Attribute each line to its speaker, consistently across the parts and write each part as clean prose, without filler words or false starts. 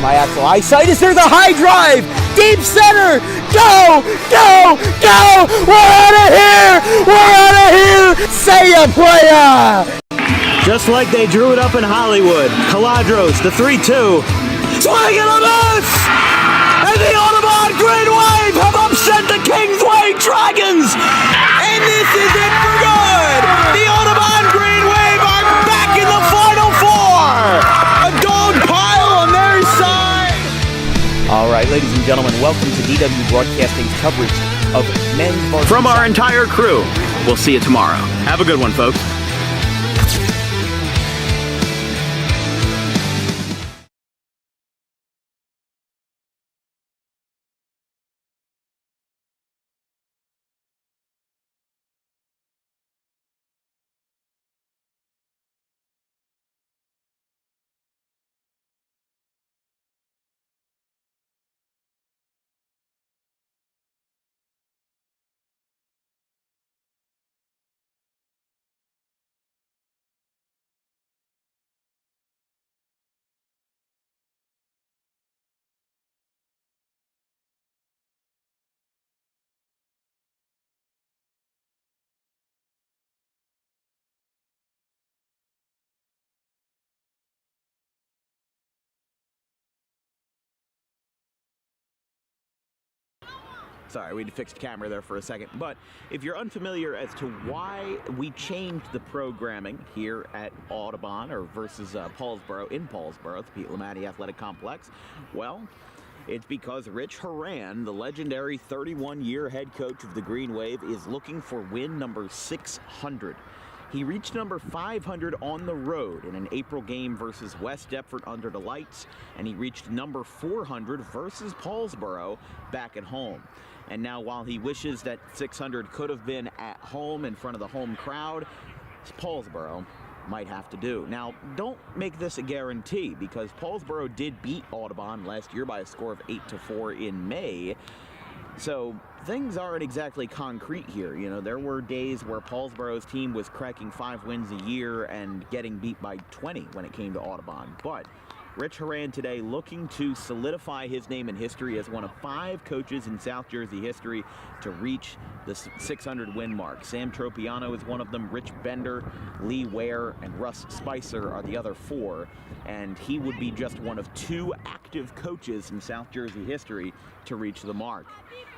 Speaker 1: semi-actual eyesight. Is there the high drive? Deep center! Go! Go! Go! We're out of here! We're out of here! Say ya, playa!
Speaker 2: Just like they drew it up in Hollywood, Caladros, the 3-2. Swing and a miss! And the Audubon Green Wave have upset the Kingsway Dragons! And this is it for good! The Audubon Green Wave are back in the Final Four! A dog pile on their side!
Speaker 1: All right, ladies and gentlemen, welcome to DW Broadcasting's coverage of men's varsity.
Speaker 2: From our entire crew, we'll see you tomorrow. Have a good one, folks. Sorry, we had to fix the camera there for a second. But if you're unfamiliar as to why we changed the programming here at Audubon or versus Paulsboro, in Paulsboro, at the Pete Lamatti Athletic Complex, well, it's because Rich Horan, the legendary 31-year head coach of the Green Wave, is looking for win number 600. He reached number 500 on the road in an April game versus West Deptford under the lights, and he reached number 400 versus Paulsboro back at home. And now, while he wishes that 600 could have been at home in front of the home crowd, Paulsboro might have to do. Now, don't make this a guarantee, because Paulsboro did beat Audubon last year by a score of 8-4 in May. So things aren't exactly concrete here. You know, there were days where Paulsboro's team was cracking 5 wins a year and getting beat by 20 when it came to Audubon. But Rich Horan today looking to solidify his name in history as one of 5 coaches in South Jersey history to reach the 600 win mark. Sam Tropiano is one of them. Rich Bender, Lee Ware, and Russ Spicer are the other 4. And he would be just one of 2 active coaches in South Jersey history to reach the mark.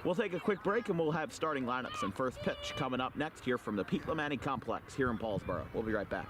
Speaker 2: We'll take a quick break and we'll have starting lineups and first pitch coming up next here from the Pete Lamatti Complex here in Paulsboro. We'll be right back.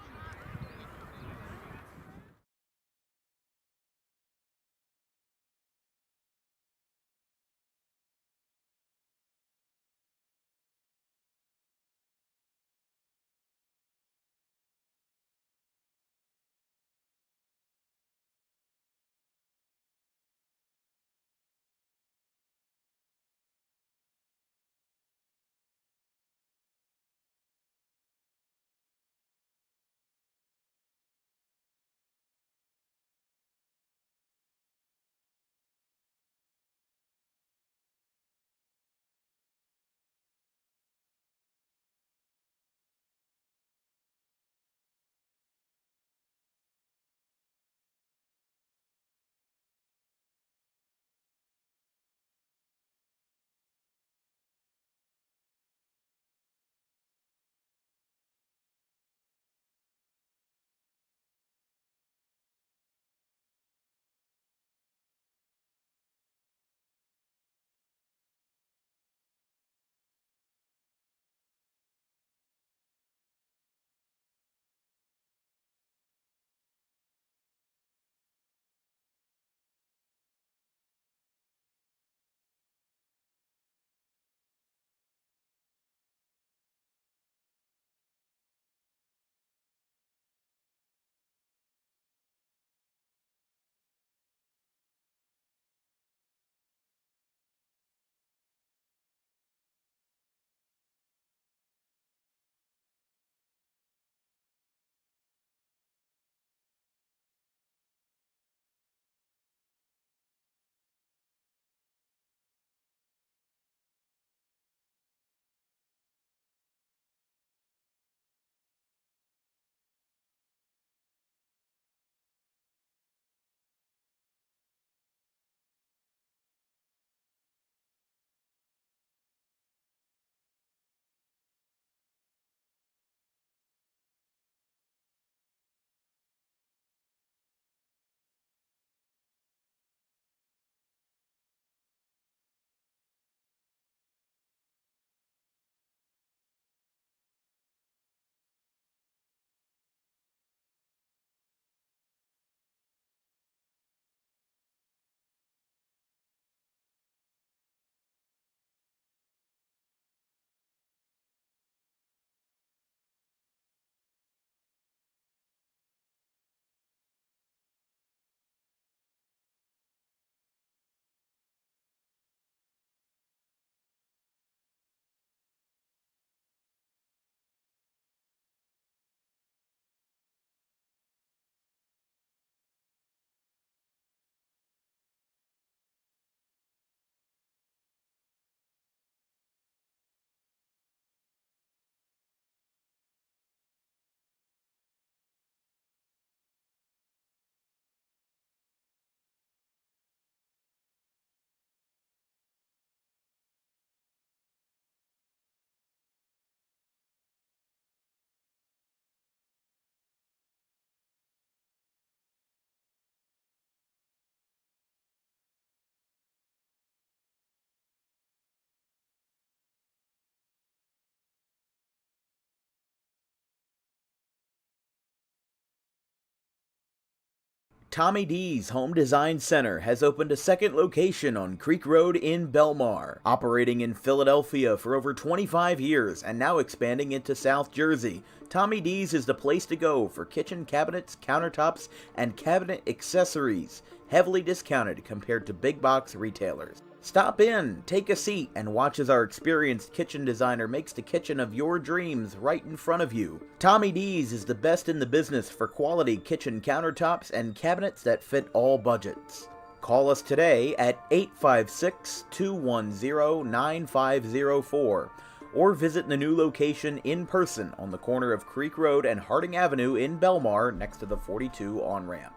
Speaker 1: Tommy D's Home Design Center has opened a second location on Creek Road in Belmar, operating in Philadelphia for over 25 years and now expanding into South Jersey. Tommy D's is the place to go for kitchen cabinets, countertops, and cabinet accessories, heavily discounted compared to big box retailers. Stop in, take a seat, and watch as our experienced kitchen designer makes the kitchen of your dreams right in front of you. Tommy D's is the best in the business for quality kitchen countertops and cabinets that fit all budgets. Call us today at 856-210-9504 or visit the new location in person on the corner of Creek Road and Harding Avenue in Belmar next to the 42 on-ramp.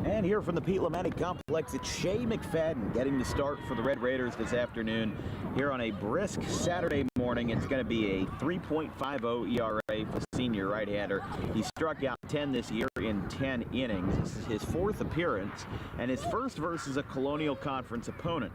Speaker 2: And here from the Pete Lamani Complex, it's Shea McFadden getting the start for the Red Raiders this afternoon. Here on a brisk Saturday morning, it's going to be a 3.50 ERA for the senior right-hander. He struck out 10 this year in 10 innings. This is his fourth appearance and his first versus a Colonial Conference opponent.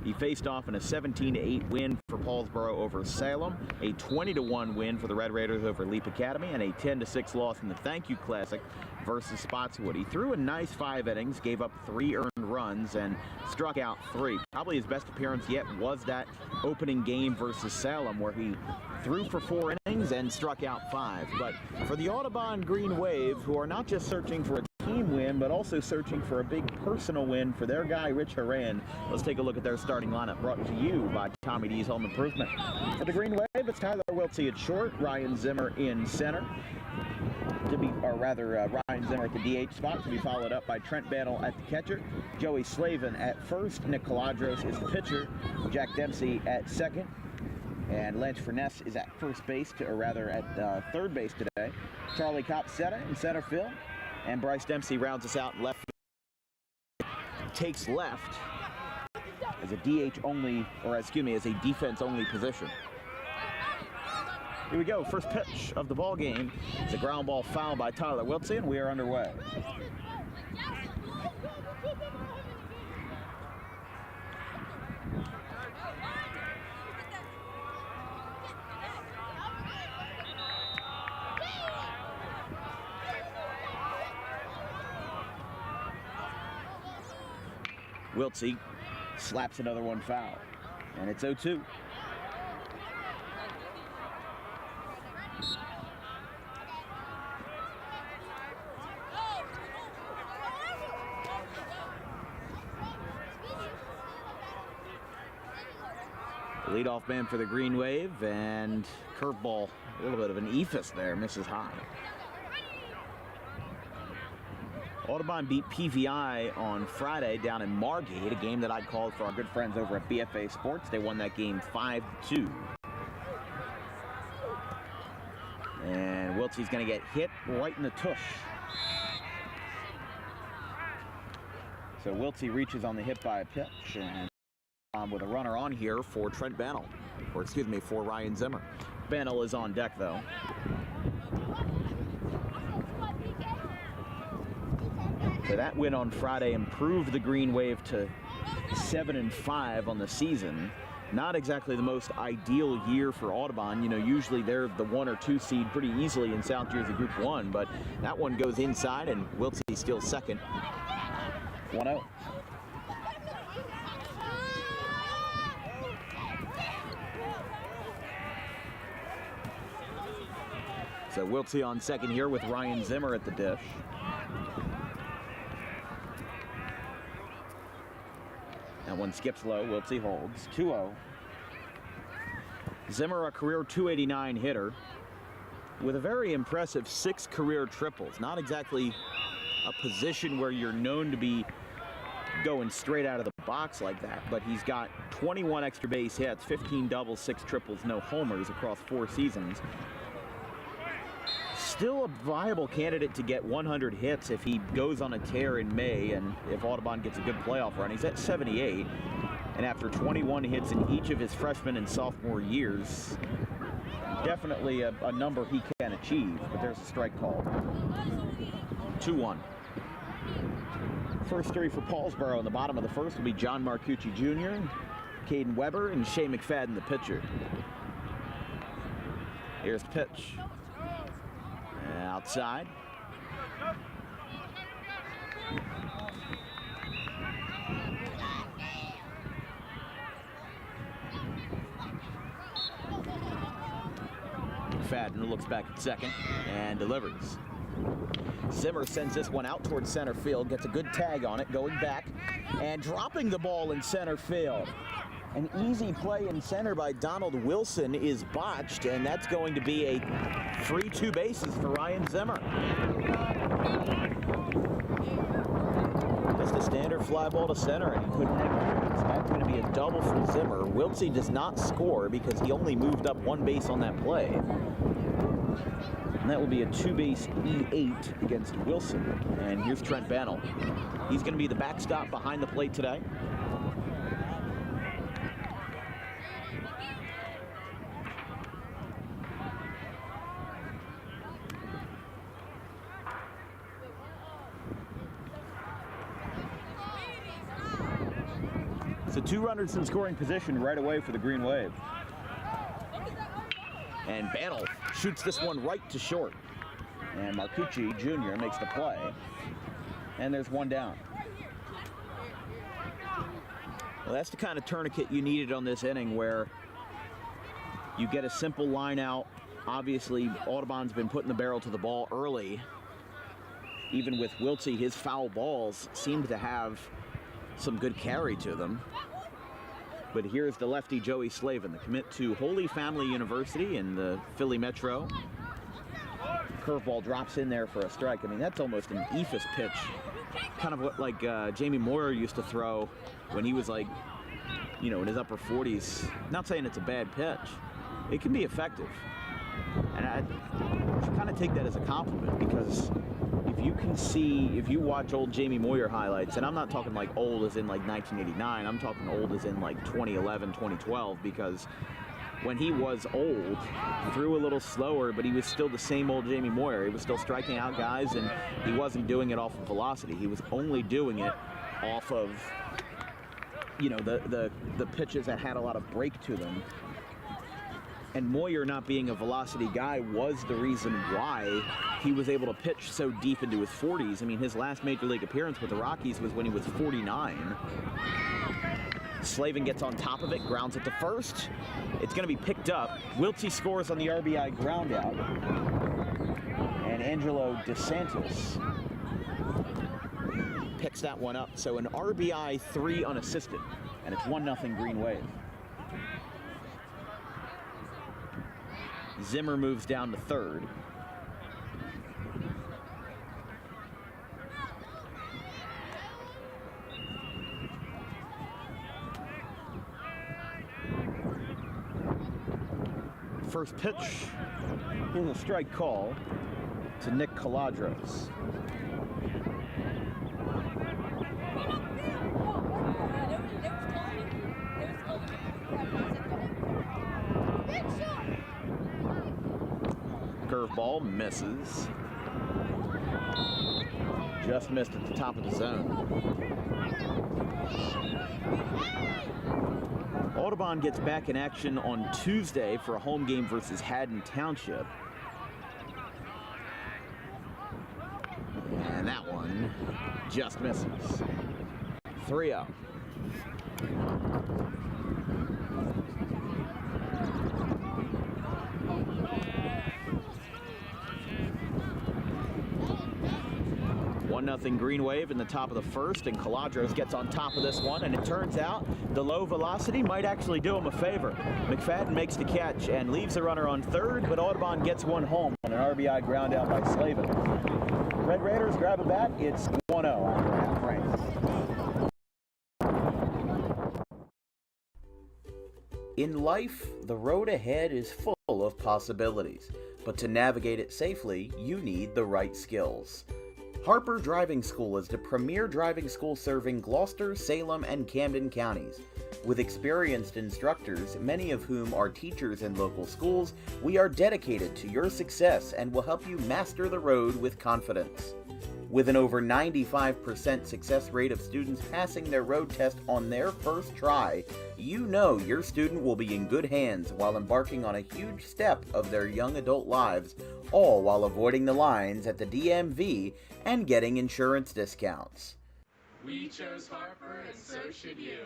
Speaker 2: He faced off in a 17-8 win for Paulsboro over Salem, a 20-1 win for the Red Raiders over Leap Academy, and a 10-6 loss in the Thank You Classic versus Spotswood. He threw a nice 5 innings, gave up 3 earned runs, and struck out 3. Probably his best appearance yet was that opening game versus Salem, where he threw for 4 innings and struck out 5. But for the Audubon Green Wave, who are not just searching for a team win, but also searching for a big personal win for their guy, Rich Horan, let's take a look at their starting lineup, brought to you by Tommy D's Home Improvement. For the Green Wave, it's Tyler Wiltsey at short, Ryan Zimmer in center. Ryan Zimmer at the DH spot, to be followed up by Trent Battle at the catcher, Joey Slavin at first, Nick Caladros is the pitcher, Jack Dempsey at second, and Lance Furness is at first base, at third base today. Charlie Copsetta in center field, and Bryce Dempsey rounds us out left. Takes left as a as a defense only position. Here we go, first pitch of the ball game. It's a ground ball foul by Tyler Wiltsey, and we are underway. Wiltsey slaps another one foul, and it's 0-2. Leadoff man for the Green Wave, and curveball, a little bit of an eephus there, misses high. Audubon beat PVI on Friday down in Margate, a game that I called for our good friends over at BFA Sports. They won that game 5-2. And Wiltsey's going to get hit right in the tush. So Wiltsey reaches on the hit by a pitch, and with a runner on here for Trent Bannell, for Ryan Zimmer. Bannell is on deck, though. So that win on Friday improved the Green Wave to 7-5 on the season. Not exactly the most ideal year for Audubon. You know, usually they're the 1 or 2 seed pretty easily in South Jersey Group 1, but that one goes inside, and Wiltsey still second. 1-0. So Wiltsey on second here with Ryan Zimmer at the dish. That one skips low. Wiltsey holds. 2-0. Zimmer, a career .289 hitter with a very impressive 6 career triples. Not exactly a position where you're known to be going straight out of the box like that, but he's got 21 extra base hits, 15 doubles, 6 triples, no homers across 4 seasons. Still a viable candidate to get 100 hits if he goes on a tear in May, and if Audubon gets a good playoff run. He's at 78, and after 21 hits in each of his freshman and sophomore years, definitely a number he can achieve, but there's a strike call. 2-1. First 3 for Paulsboro in the bottom of the first will be John Marcucci Jr., Caden Weber, and Shea McFadden, the pitcher. Here's the pitch. Outside. McFadden looks back at second and delivers. Zimmer sends this one out towards center field, gets a good tag on it, going back and dropping the ball in center field. An easy play in center by Donald Wilson is botched, and that's going to be a free 2 bases for Ryan Zimmer. Just a standard fly ball to center, and he couldn't hang on. So that's going to be a double for Zimmer. Wiltsey does not score because he only moved up 1 base on that play. And that will be a 2-base E8 against Wilson. And here's Trent Bannell. He's going to be the backstop behind the plate today. So 2 runners in scoring position right away for the Green Wave. And Bannell shoots this one right to short. And Marcucci Jr. makes the play. And there's 1 down. Well, that's the kind of tourniquet you needed on this inning, where you get a simple line out. Obviously, Audubon's been putting the barrel to the ball early. Even with Wiltsey, his foul balls seem to have some good carry to them. But here's the lefty Joey Slavin, the commit to Holy Family University in the Philly Metro. Curveball drops in there for a strike. I mean, that's almost an eephus pitch. Kind of what like Jamie Moyer used to throw when he was like, you know, in his upper 40s. Not saying it's a bad pitch. It can be effective. And I should kind of take that as a compliment, because if you can see, if you watch old Jamie Moyer highlights, and I'm not talking like old as in like 1989, I'm talking old as in like 2011, 2012, because when he was old, he threw a little slower, but he was still the same old Jamie Moyer. He was still striking out guys, and he wasn't doing it off of velocity. He was only doing it off of, you know, the pitches that had a lot of break to them. And Moyer not being a velocity guy was the reason why he was able to pitch so deep into his 40s. I mean, his last major league appearance with the Rockies was when he was 49. Slavin gets on top of it, grounds it to first. It's going to be picked up. Wiltsey scores on the RBI ground out. And Angelo DeSantis picks that one up. So an RBI 3 unassisted. And it's 1-0 Green Wave. Zimmer moves down to third. First pitch is a strike call to Nick Caladros. Curveball misses. Just missed at the top of the zone. Audubon gets back in action on Tuesday for a home game versus Haddon Township. And that one just misses. 3-0. Nothing Green Wave in the top of the first, and Caladros gets on top of this one, and it turns out the low velocity might actually do him a favor. McFadden makes the catch and leaves the runner on third, but Audubon gets one home on an RBI ground out by Slavin. Red Raiders grab a bat. It's 1-0 after half frame.
Speaker 1: In life, the road ahead is full of possibilities, but to navigate it safely, you need the right skills. Harper Driving School is the premier driving school serving Gloucester, Salem, and Camden counties. With experienced instructors, many of whom are teachers in local schools, we are dedicated to your success and will help you master the road with confidence. With an over 95% success rate of students passing their road test on their first try, you know your student will be in good hands while embarking on a huge step of their young adult lives, all while avoiding the lines at the DMV and getting insurance discounts.
Speaker 3: We chose Harper, and so should you.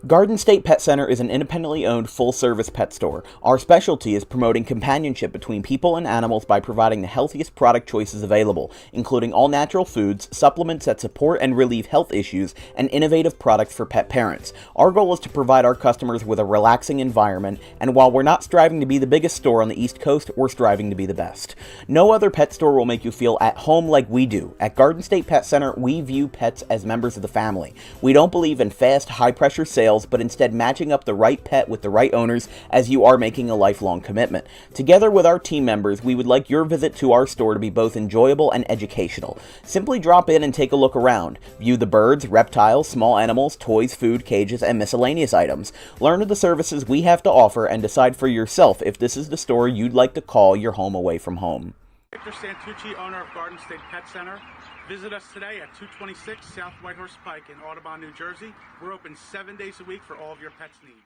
Speaker 1: Garden State Pet Center is an independently owned full-service pet store. Our specialty is promoting companionship between people and animals by providing the healthiest product choices available, including all-natural foods, supplements that support and relieve health issues, and innovative products for pet parents. Our goal is to provide our customers with a relaxing environment, and while we're not striving to be the biggest store on the East Coast, we're striving to be the best. No other pet store will make you feel at home like we do. At Garden State Pet Center, we view pets as members of the family. We don't believe in fast, high-pressure sales, but instead matching up the right pet with the right owners, as you are making a lifelong commitment. Together with our team members, we would like your visit to our store to be both enjoyable and educational. Simply drop in and take a look around. View the birds, reptiles, small animals, toys, food, cages, and miscellaneous items. Learn of the services we have to offer and decide for yourself if this is the store you'd like to call your home away from home.
Speaker 4: Victor Santucci, owner of Garden State Pet Center. Visit us today at 226 South Whitehorse Pike in Audubon, New Jersey. We're open 7 days a week for all of your pets' needs.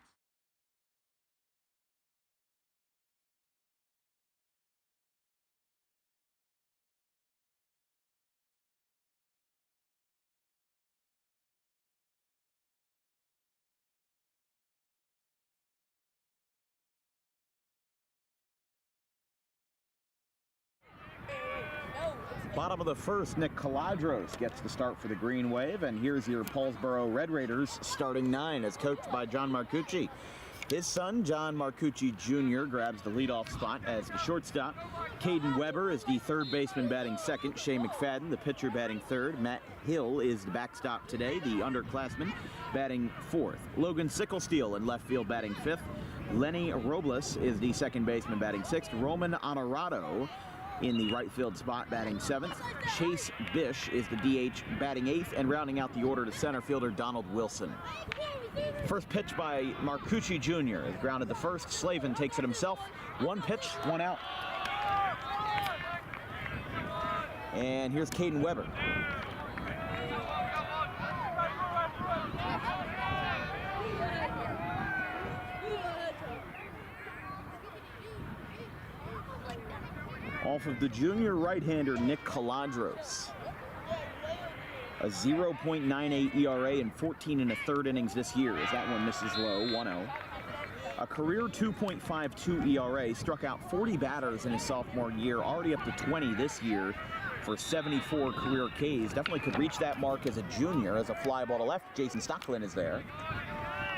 Speaker 2: Bottom of the first, Nick Caladros gets the start for the Green Wave, and here's your Paulsboro Red Raiders starting 9 as coached by John Marcucci. His son, John Marcucci Jr., grabs the leadoff spot as the shortstop. Caden Weber is the third baseman batting second. Shea McFadden, the pitcher, batting third. Matt Hill is the backstop today, the underclassman, batting fourth. Logan Sicklesteel in left field batting fifth. Lenny Robles is the second baseman batting sixth. Roman Honorado in the right field spot batting seventh. Chase Bish is the DH batting eighth, and rounding out the order to center fielder Donald Wilson. First pitch by Marcucci Jr. is grounded to first. Slavin takes it himself. One pitch, one out. And here's Caden Weber. Off of the junior right-hander Nick Caladros. A 0.98 ERA in 14 1/3 innings this year as that one misses low, 1-0. A career 2.52 ERA, struck out 40 batters in his sophomore year, already up to 20 this year for 74 career Ks. Definitely could reach that mark as a junior. As a fly ball to left, Jason Stocklin is there.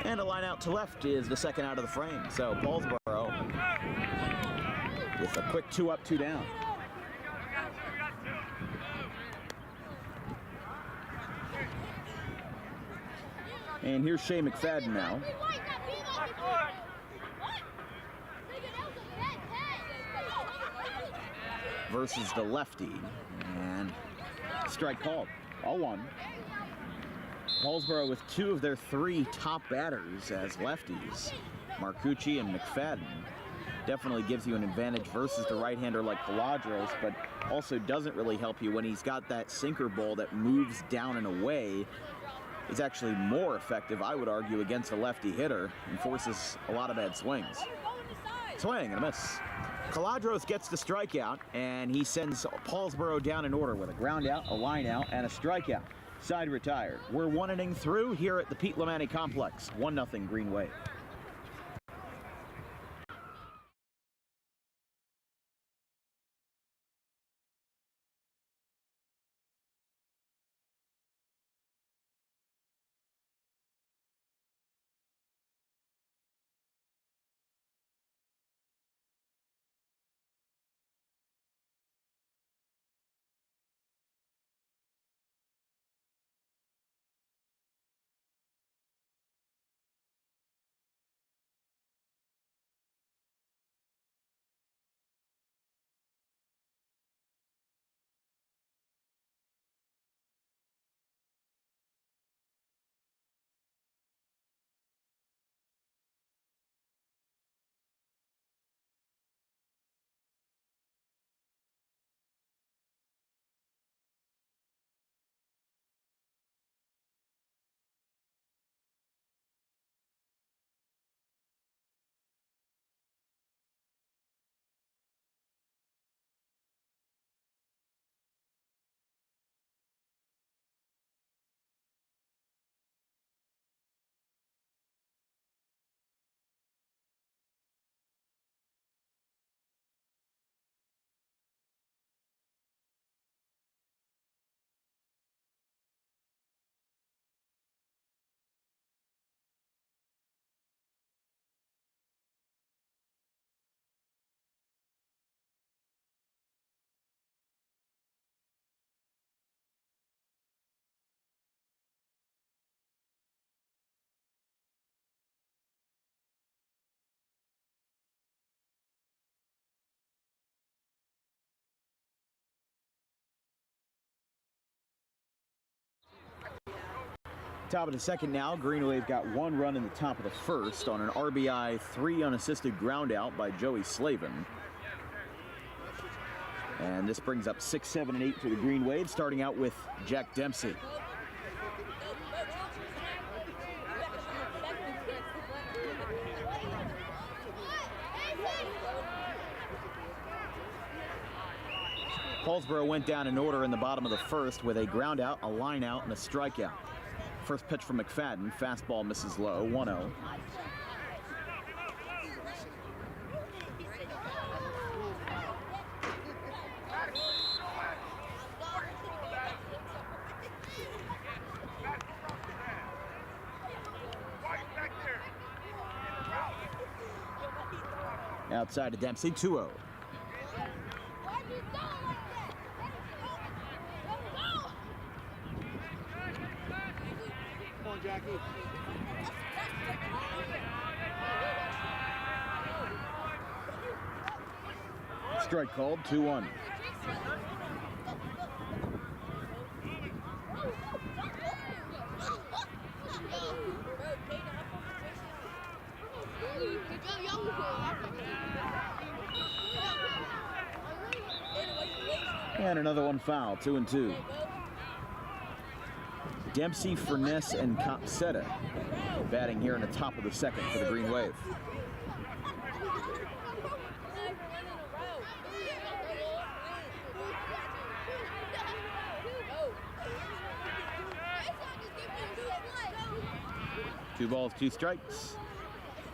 Speaker 2: And a line out to left is the second out of the frame. So Paulsboro with a quick 2 up, 2 down. And here's Shea McFadden now. Versus the lefty. And strike called. 0-1. Paulsboro with 2 of their 3 top batters as lefties, Marcucci and McFadden. Definitely gives you an advantage versus the right-hander like Caladros, but also doesn't really help you when he's got that sinker ball that moves down and away. Is actually more effective, I would argue, against a lefty hitter and forces a lot of bad swings. Swing and a miss. Caladros gets the strikeout, and he sends Paulsboro down in order with a ground out, a line out, and a strikeout. Side retired. We're 1 inning through here at the Pete Lamani Complex. 1-0 Green Wave. Top of the second now. Green Wave got 1 run in the top of the first on an RBI 3 unassisted ground out by Joey Slavin. And this brings up 6, 7, and 8 for the Green Wave, starting out with Jack Dempsey. Paulsboro went down in order in the bottom of the first with a ground out, a line out, and a strikeout. First pitch from McFadden, fastball misses low, 1-0. Outside to Dempsey, 2-0. Strike called, 2-1. And another one foul, 2-2. Dempsey, Furness, and Copsetta batting here in the top of the second for the Green Wave. Two balls, 2 strikes,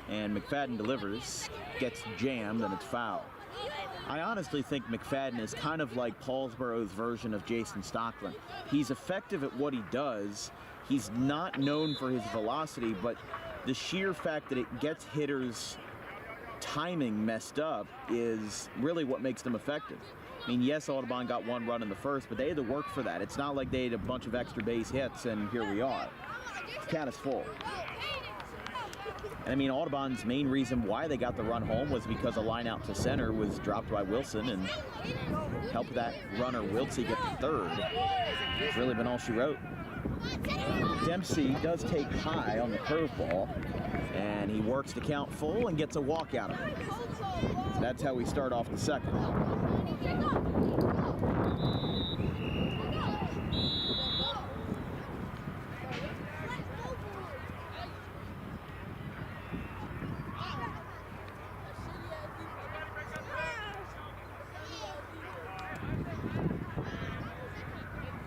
Speaker 2: and McFadden delivers, gets jammed, and it's foul. I honestly think McFadden is kind of like Paulsboro's version of Jason Stockland. He's effective at what he does. He's not known for his velocity, but the sheer fact that it gets hitters' timing messed up is really what makes them effective. I mean, yes, Audubon got 1 run in the first, but they had to work for that. It's not like they had a bunch of extra base hits, and here we are. The count is full. And I mean, Audubon's main reason why they got the run home was because a line out to center was dropped by Wilson and helped that runner Wiltsey get to third. It's really been all she wrote. Dempsey does take high on the curveball, and he works the count full and gets a walk out of it. So that's how we start off the second.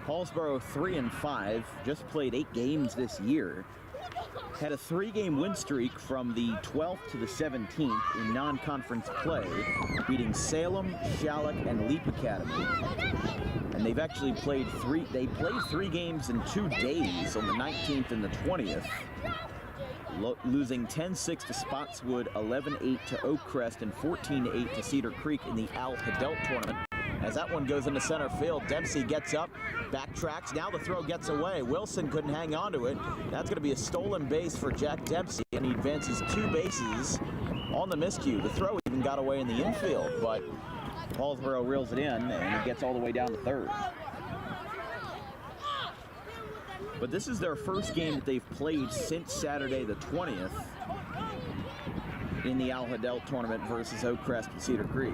Speaker 2: Paulsboro 3-5, just played 8 games this year. Had a 3-game win streak from the 12th to the 17th in non-conference play, beating Salem, Shalleck, and Leap Academy. And they've actually played 3 games in 2 days on the 19th and the 20th, losing 10-6 to Spotswood, 11-8 to Oakcrest, and 14-8 to Cedar Creek in the Al Hidelt tournament. As that one goes into center field, Dempsey gets up, backtracks, now the throw gets away. Wilson couldn't hang on to it. That's going to be a stolen base for Jack Dempsey, and he advances 2 bases on the miscue. The throw even got away in the infield, but Paulsboro reels it in, and he gets all the way down to third. But this is their first game that they've played since Saturday the 20th in the Al Hidelt tournament versus Oakcrest and Cedar Creek.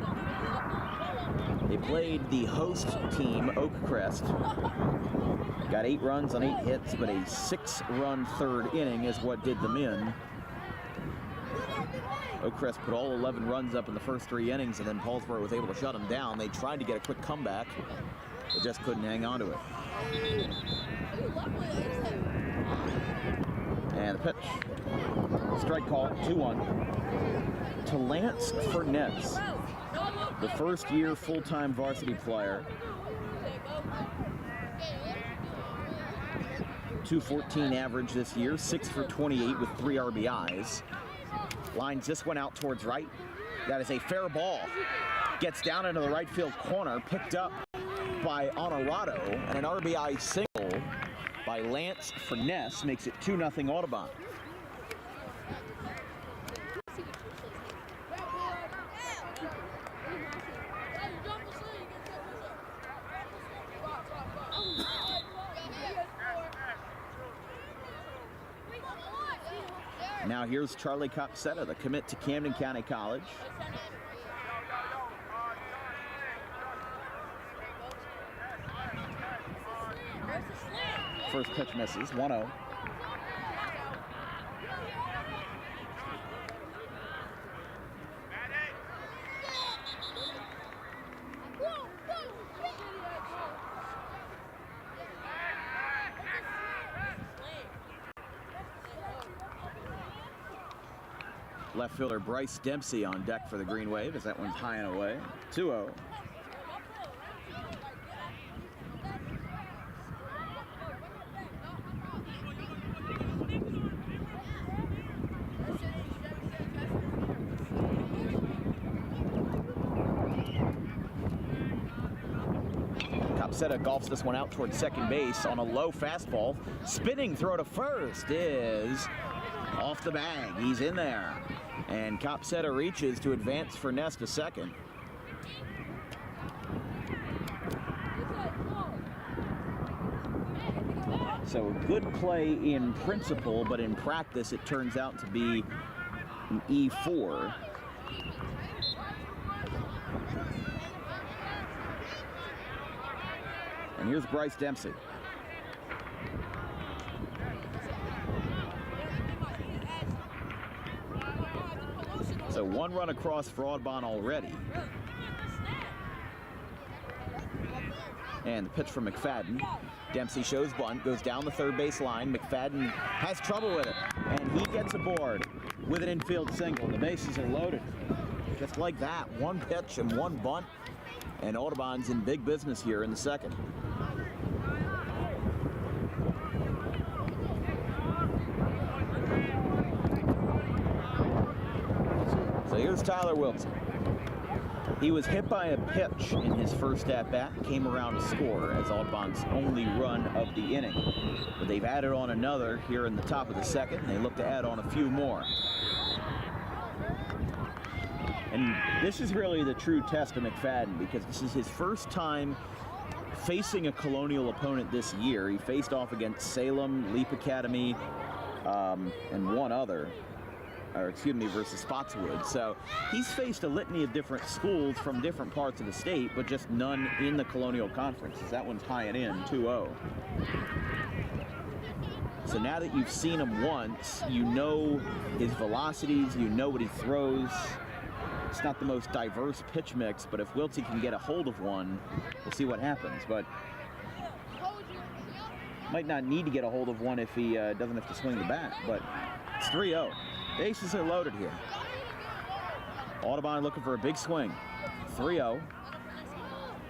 Speaker 2: They played the host team, Oakcrest. Got 8 runs on 8 hits, but a 6-run third inning is what did them in. Oakcrest put all 11 runs up in the first 3 innings, and then Paulsboro was able to shut them down. They tried to get a quick comeback, but just couldn't hang on to it. And the pitch. Strike call, 2-1. To Lance Furness, the first-year full-time varsity player. .214 average this year, 6 for 28 with 3 RBIs. Lines this one out towards right. That is a fair ball. Gets down into the right field corner, picked up by Honorado, and an RBI single by Lance Furness makes it 2-0 Audubon. Now here's Charlie Copsetta, the commit to Camden County College. First pitch misses, 1-0. Left fielder Bryce Dempsey on deck for the Green Wave as that one's high and away. 2-0. Copsetta golfs this one out towards second base on a low fastball. Spinning throw to first is off the bag. He's in there. And Copsetta reaches to advance for Ness to second. So a good play in principle, but in practice it turns out to be an E4. And here's Bryce Dempsey. So one run across for Audubon already. And the pitch from McFadden. Dempsey shows bunt, goes down the third base line. McFadden has trouble with it, and he gets aboard with an infield single. The bases are loaded. Just like that, one pitch and one bunt, and Audubon's in big business here in the second. So here's Tyler Wilson. He was hit by a pitch in his first at-bat, came around to score as Audubon's only run of the inning. But they've added on another here in the top of the second, and they look to add on a few more. And this is really the true test of McFadden, because this is his first time facing a Colonial opponent this year. He faced off against Salem, Leap Academy, and one other. Versus Spotswood. So he's faced a litany of different schools from different parts of the state, but just none in the Colonial Conference. That one's high and in, 2-0. So now that you've seen him once, you know his velocities, you know what he throws. It's not the most diverse pitch mix, but if Wiltsey can get a hold of one, we'll see what happens. But might not need to get a hold of one if he doesn't have to swing the bat, but it's 3-0. Bases are loaded here. Audubon looking for a big swing. 3-0.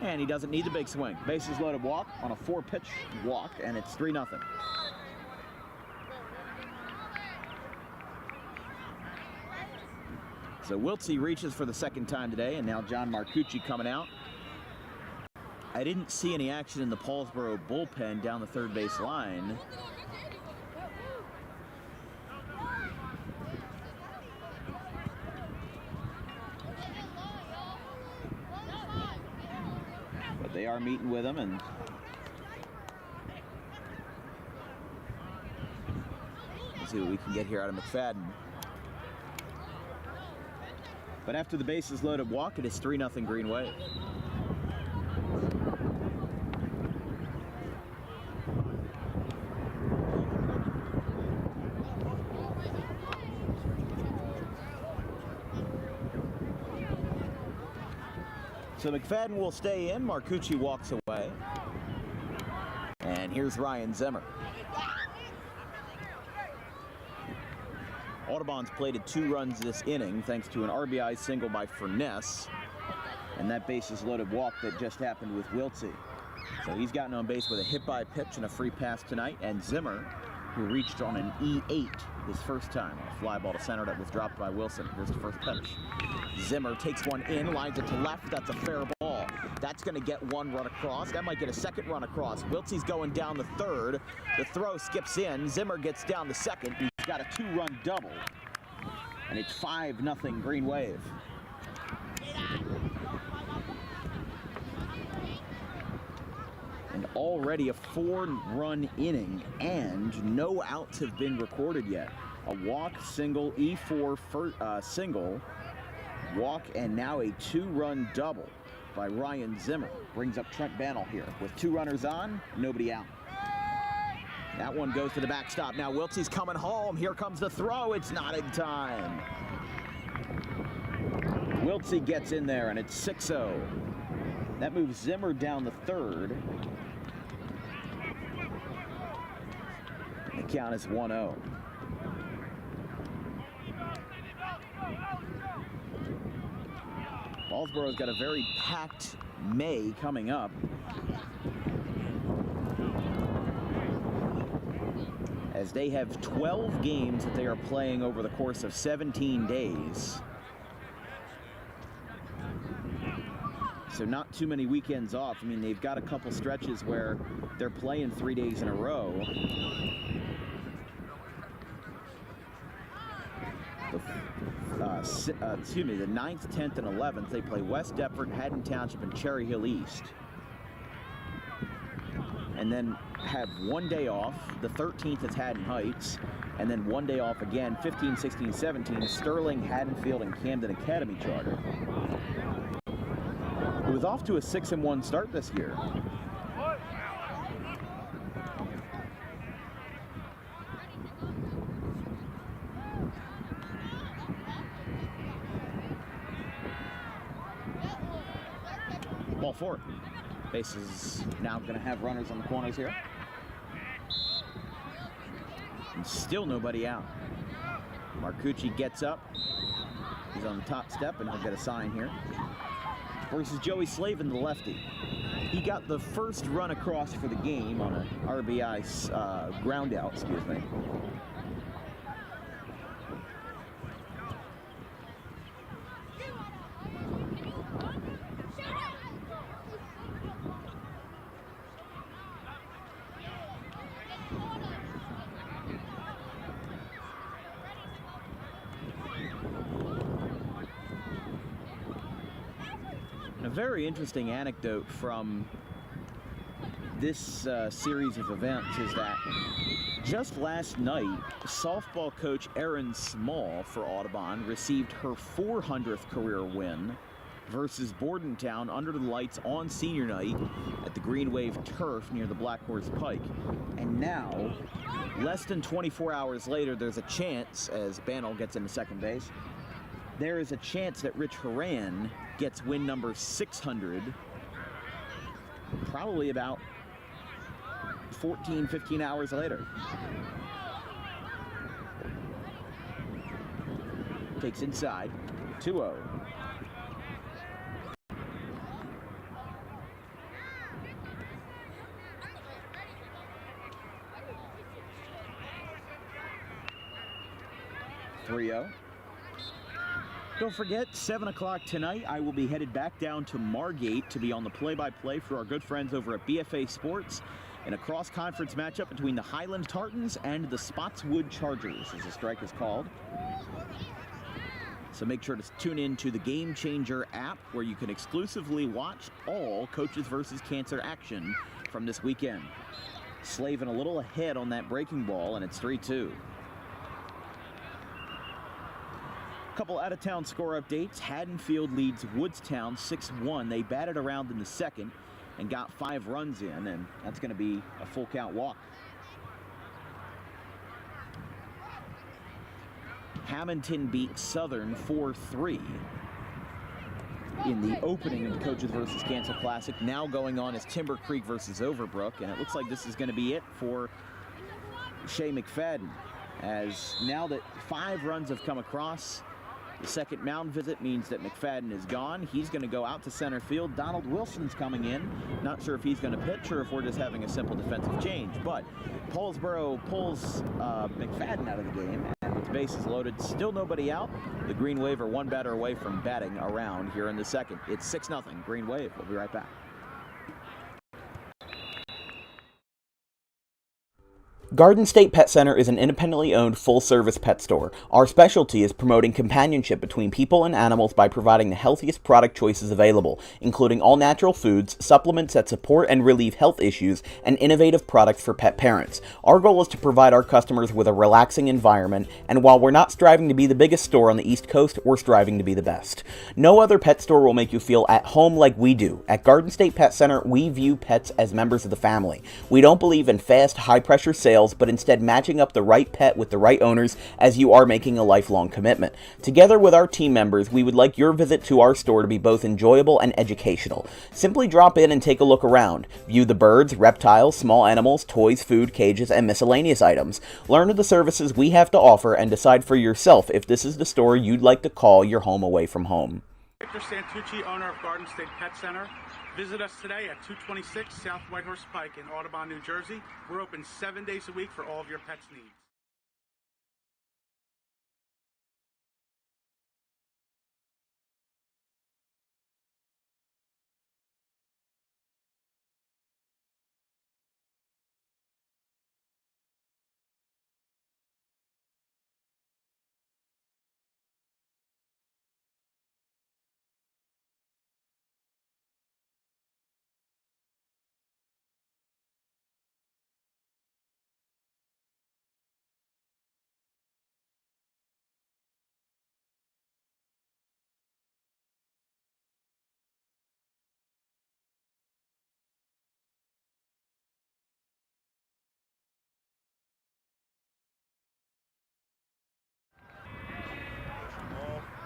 Speaker 2: And he doesn't need the big swing. Bases loaded walk on a 4-pitch walk, and it's 3-0. So Wiltsey reaches for the second time today, and now John Marcucci coming out. I didn't see any action in the Paulsboro bullpen down the third base line. They are meeting with him, and let's see what we can get here out of McFadden. But after the bases loaded walk, it is 3-0 Green Wave. So McFadden will stay in. Marcucci walks away. And here's Ryan Zimmer. Audubon's plated 2 runs this inning thanks to an RBI single by Furness. And that bases loaded walk that just happened with Wiltsey. So he's gotten on base with a hit by pitch and a free pass tonight. And Zimmer, who reached on an E8 his first time, a fly ball to center that was dropped by Wilson. Here's the first pitch. Zimmer takes one in, lines it to left. That's a fair ball. That's going to get one run across. That might get a second run across. Wiltsey's going down the third. The throw skips in. Zimmer gets down the second. He's got a 2-run double. And it's 5-0 Green Wave. And already a 4-run inning, and no outs have been recorded yet. A walk, single, E4 single, walk, and now a 2-run double by Ryan Zimmer. Brings up Trent Bannell here with 2 runners on, nobody out. That one goes to the backstop. Now Wiltsey's coming home. Here comes the throw. It's not in time. Wiltsey gets in there, and it's 6-0. That moves Zimmer down the third. The count is 1-0. Paulsboro's got a very packed May coming up. As they have 12 games that they are playing over the course of 17 days. So not too many weekends off. I mean, they've got a couple stretches where they're playing 3 days in a row. The 9th, 10th, and 11th, they play West Deptford, Haddon Township, and Cherry Hill East. And then have 1 day off. The 13th is Haddon Heights. And then 1 day off again, 15, 16, 17, Sterling, Haddonfield, and Camden Academy Charter. It was off to a 6-1 start this year. Ball 4. Bases now going to have runners on the corners here. And still nobody out. Marcucci gets up. He's on the top step, and he'll get a sign here. Versus Joey Slavin, the lefty. He got the first run across for the game on an RBI ground out, excuse me. A very interesting anecdote from this series of events is that just last night, softball coach Erin Small for Audubon received her 400th career win versus Bordentown under the lights on senior night at the Green Wave Turf near the Black Horse Pike. And now, less than 24 hours later, there's a chance, as Bannell gets into second base, there is a chance that Rich Horan gets win number 600 probably about 14, 15 hours later. Takes inside, 2-0. Don't forget, 7 o'clock tonight, I will be headed back down to Margate to be on the play-by-play for our good friends over at BFA Sports in a cross-conference matchup between the Highland Tartans and the Spotswood Chargers, as the strike is called. So make sure to tune in to the Game Changer app, where you can exclusively watch all Coaches versus Cancer action from this weekend. Slavin a little ahead on that breaking ball, and it's 3-2. Couple out-of-town score updates. Haddonfield leads Woodstown 6-1. They batted around in the second and got 5 runs in, and that's going to be a full count walk. Hamilton beat Southern 4-3 in the opening of the Coaches versus Cancer Classic. Now going on is Timber Creek versus Overbrook, and it looks like this is going to be it for Shea McFadden, as now that 5 runs have come across, the second mound visit means that McFadden is gone. He's going to go out to center field. Donald Wilson's coming in. Not sure if he's going to pitch or if we're just having a simple defensive change. But Paulsboro pulls McFadden out of the game, and with bases loaded, still nobody out. The Green Wave are 1 batter away from batting around here in the second. It's 6-0 Green Wave. We'll be right back.
Speaker 1: Garden State Pet Center is an independently owned full-service pet store. Our specialty is promoting companionship between people and animals by providing the healthiest product choices available, including all-natural foods, supplements that support and relieve health issues, and innovative products for pet parents. Our goal is to provide our customers with a relaxing environment, and while we're not striving to be the biggest store on the East Coast, we're striving to be the best. No other pet store will make you feel at home like we do. At Garden State Pet Center, we view pets as members of the family. We don't believe in fast, high-pressure sales, but instead matching up the right pet with the right owners, as you are making a lifelong commitment. Together with our team members, we would like your visit to our store to be both enjoyable and educational. Simply drop in and take a look around. View the birds, reptiles, small animals, toys, food, cages, and miscellaneous items. Learn of the services we have to offer and decide for yourself if this is the store you'd like to call your home away from home.
Speaker 4: Victor Santucci, owner of Garden State Pet Center. Visit us today at 226 South Whitehorse Pike in Audubon, New Jersey. We're open 7 days a week for all of your pets' needs.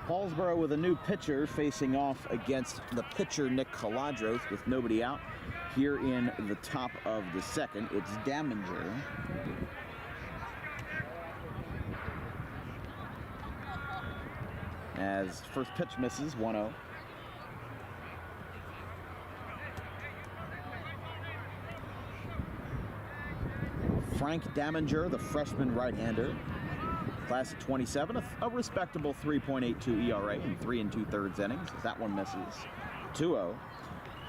Speaker 2: Paulsboro with a new pitcher facing off against the pitcher Nick Caladros with nobody out. Here in the top of the second, it's Daminger. As first pitch misses, 1-0. Frank Daminger, the freshman right-hander. Class of 27, a respectable 3.82 ERA in 3 2/3 innings. That one misses. 2-0.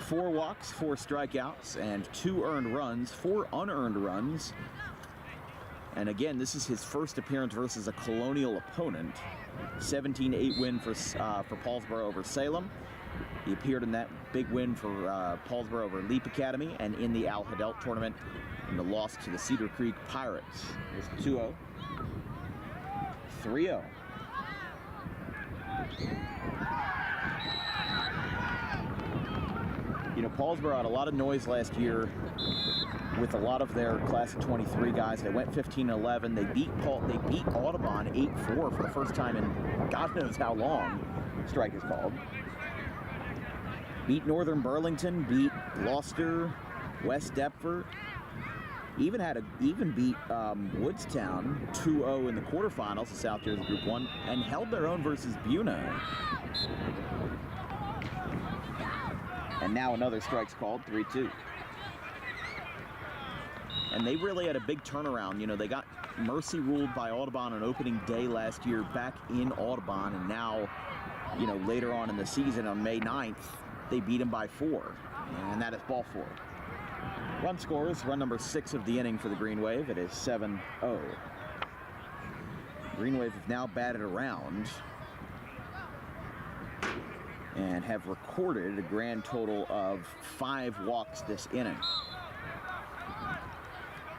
Speaker 2: 4 walks, 4 strikeouts, and 2 earned runs, 4 unearned runs. And again, this is his first appearance versus a Colonial opponent. 17-8 win for Paulsboro over Salem. He appeared in that big win for Paulsboro over Leap Academy and in the Al Hidelt tournament in the loss to the Cedar Creek Pirates. It was 2-0. 3-0. You know, Paulsboro had a lot of noise last year with a lot of their class of 23 guys. They went 15-11. They beat Audubon 8-4 for the first time in God knows how long. Strike is called. Beat Northern Burlington. Beat Gloucester, West Deptford. Even beat Woodstown 2-0 in the quarterfinals of South Jersey Group 1 and held their own versus Buena. And now another strike's called, 3-2. And they really had a big turnaround. You know, they got mercy ruled by Audubon on opening day last year back in Audubon, and now, you know, later on in the season on May 9th, they beat them by 4. And that is ball 4. Run scores, run number 6 of the inning for the Green Wave. It is 7-0. Green Wave have now batted around and have recorded a grand total of 5 walks this inning.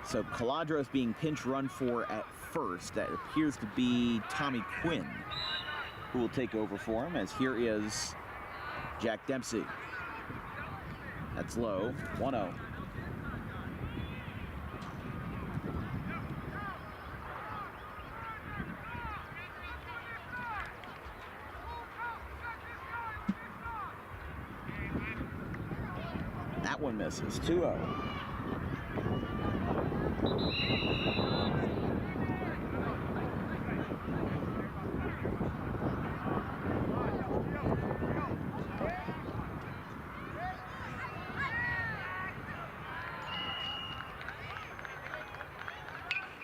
Speaker 2: So Caladros being pinch run for at first. That appears to be Tommy Quinn, who will take over for him, as here is Jack Dempsey. That's low, 1-0. That one misses, 2-0.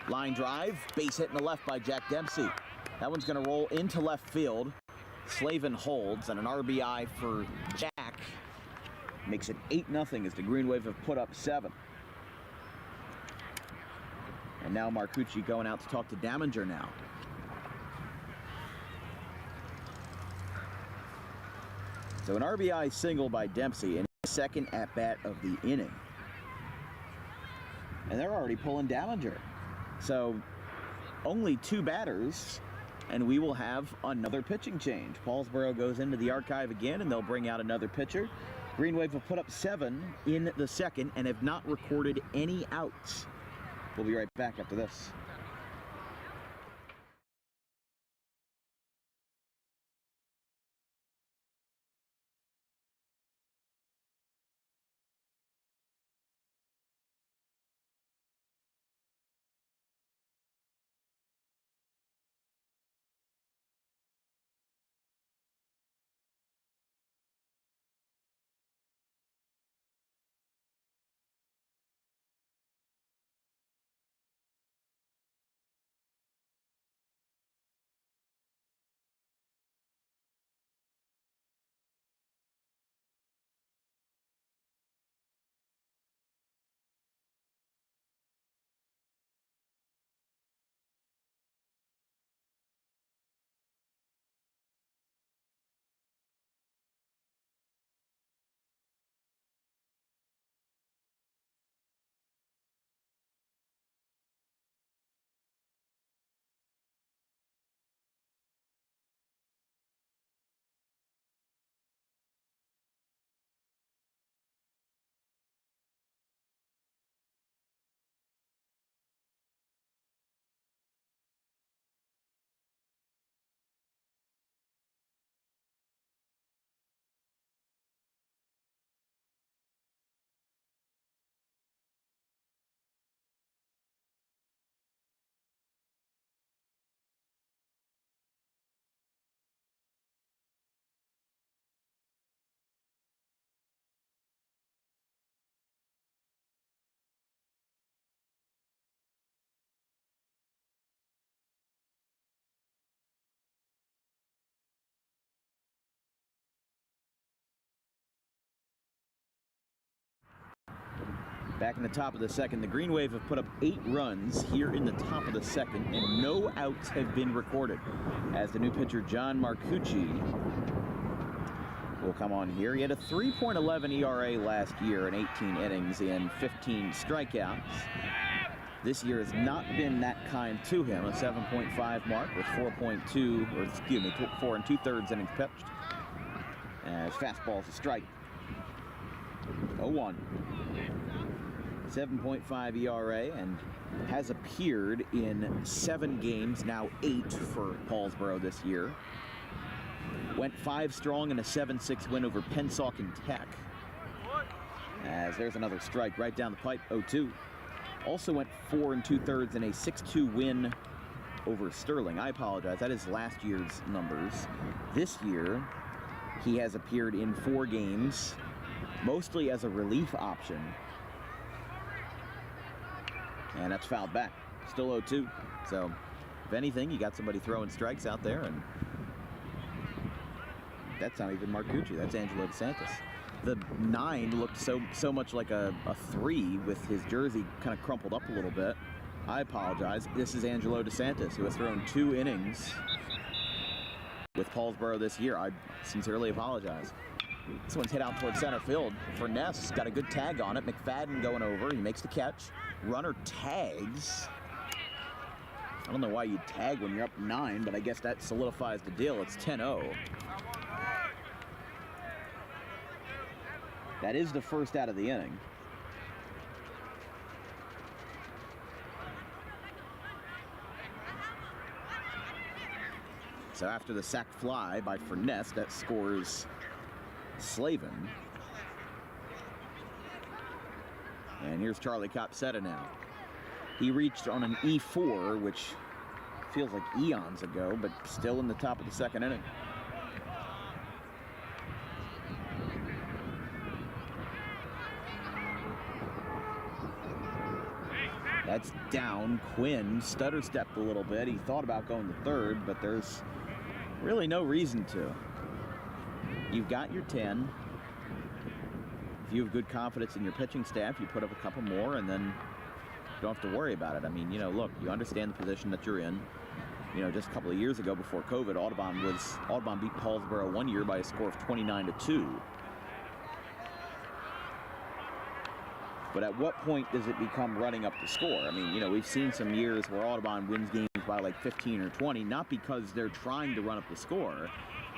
Speaker 2: Line drive, base hit in the left by Jack Dempsey. That one's going to roll into left field. Slavin holds, and an RBI for Jack makes it 8-0 as the Green Wave have put up 7. And now Marcucci going out to talk to Daminger now. So an RBI single by Dempsey in his second at-bat of the inning. And they're already pulling Daminger. So only 2 batters, and we will have another pitching change. Paulsboro goes into the archive again, and they'll bring out another pitcher. Green Wave have put up 7 in the second and have not recorded any outs. We'll be right back after this. Back in the top of the second, the Green Wave have put up 8 runs here in the top of the second, and no outs have been recorded. As the new pitcher, John Marcucci, will come on here. He had a 3.11 ERA last year in 18 innings and 15 strikeouts. This year has not been that kind to him. A 7.5 mark with 4 2/3 innings pitched. As fastball's a strike. 0-1. 7.5 ERA, and has appeared in 7 games, now 8 for Paulsboro this year. Went 5 strong in a 7-6 win over Pennsauken Tech. As there's another strike right down the pipe, 0-2. Also went 4 2/3 in a 6-2 win over Sterling. I apologize, that is last year's numbers. This year, he has appeared in 4 games, mostly as a relief option. And that's fouled back. Still 0-2. So, if anything, you got somebody throwing strikes out there, and that's not even Marcucci. That's Angelo DeSantis. The 9 looked so much like a 3 with his jersey kind of crumpled up a little bit. I apologize. This is Angelo DeSantis, who has thrown 2 innings with Paulsboro this year. I sincerely apologize. This one's hit out towards center field. Furness got a good tag on it. McFadden going over. He makes the catch. Runner tags. I don't know why you'd tag when you're up 9, but I guess that solidifies the deal. It's 10-0. That is the first out of the inning. So after the sac fly by Furness, that scores Slavin. And here's Charlie Copsetta now. He reached on an E4, which feels like eons ago, but still in the top of the second inning. That's down. Quinn stutter stepped a little bit. He thought about going to third, but there's really no reason to. You've got your 10. If you have good confidence in your pitching staff, you put up a couple more, and then don't have to worry about it. I mean, you know, look, you understand the position that you're in. You know, just a couple of years ago before COVID, Audubon beat Paulsboro one year by a score of 29-2. But at what point does it become running up the score? I mean, you know, we've seen some years where Audubon wins games by like 15 or 20, not because they're trying to run up the score,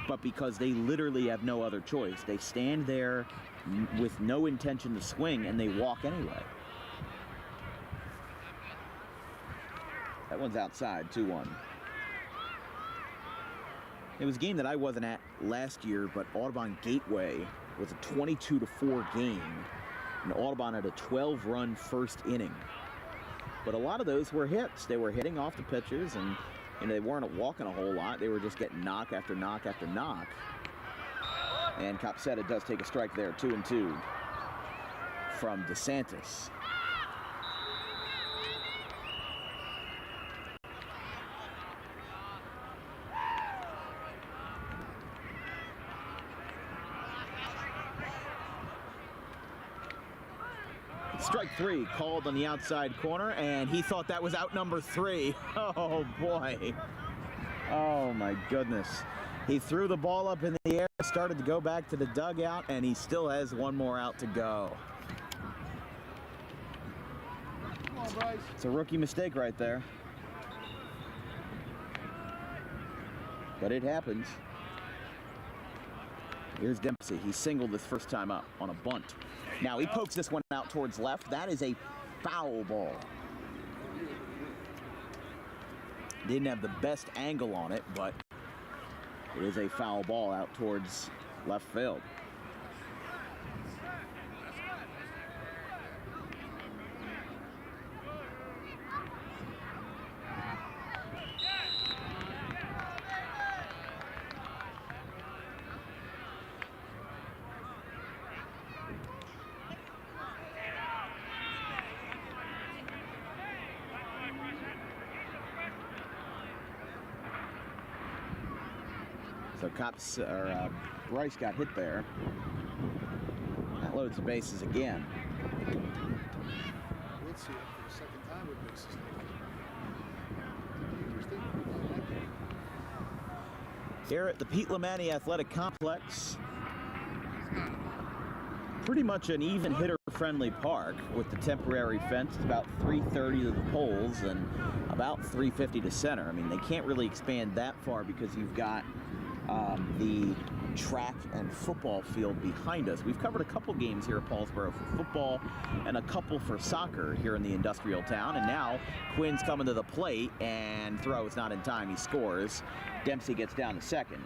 Speaker 2: but because they literally have no other choice. They stand there with no intention to swing, and they walk anyway. That one's outside, 2-1. It was a game that I wasn't at last year, but Audubon Gateway was a 22-4 game. And Audubon had a 12-run first inning. But a lot of those were hits. They were hitting off the pitchers, and you know, they weren't walking a whole lot. They were just getting knock after knock after knock. And Copsetta does take a strike there, 2-2 from DeSantis. Strike 3 called on the outside corner, and he thought that was out number 3. Oh boy. Oh my goodness. He threw the ball up in the air, started to go back to the dugout, and he still has one more out to go.
Speaker 5: Come on, Bryce.
Speaker 2: It's a rookie mistake right there. But it happens. Here's Dempsey. He singled his first time up on a bunt. Now he pokes this one out towards left. That is a foul ball. Didn't have the best angle on it, but it is a foul ball out towards left field. So Bryce got hit there. That loads the bases again.
Speaker 5: We'll see it for the second time with bases.
Speaker 2: Here at the Pete Lamani Athletic Complex, pretty much an even hitter-friendly park with the temporary fence. It's about 330 to the poles and about 350 to center. I mean, they can't really expand that far because you've got the track and football field behind us. We've covered a couple games here at Paulsboro for football and a couple for soccer here in the industrial town. And now Quinn's coming to the plate, and throw is not in time. He scores. Dempsey gets down to second.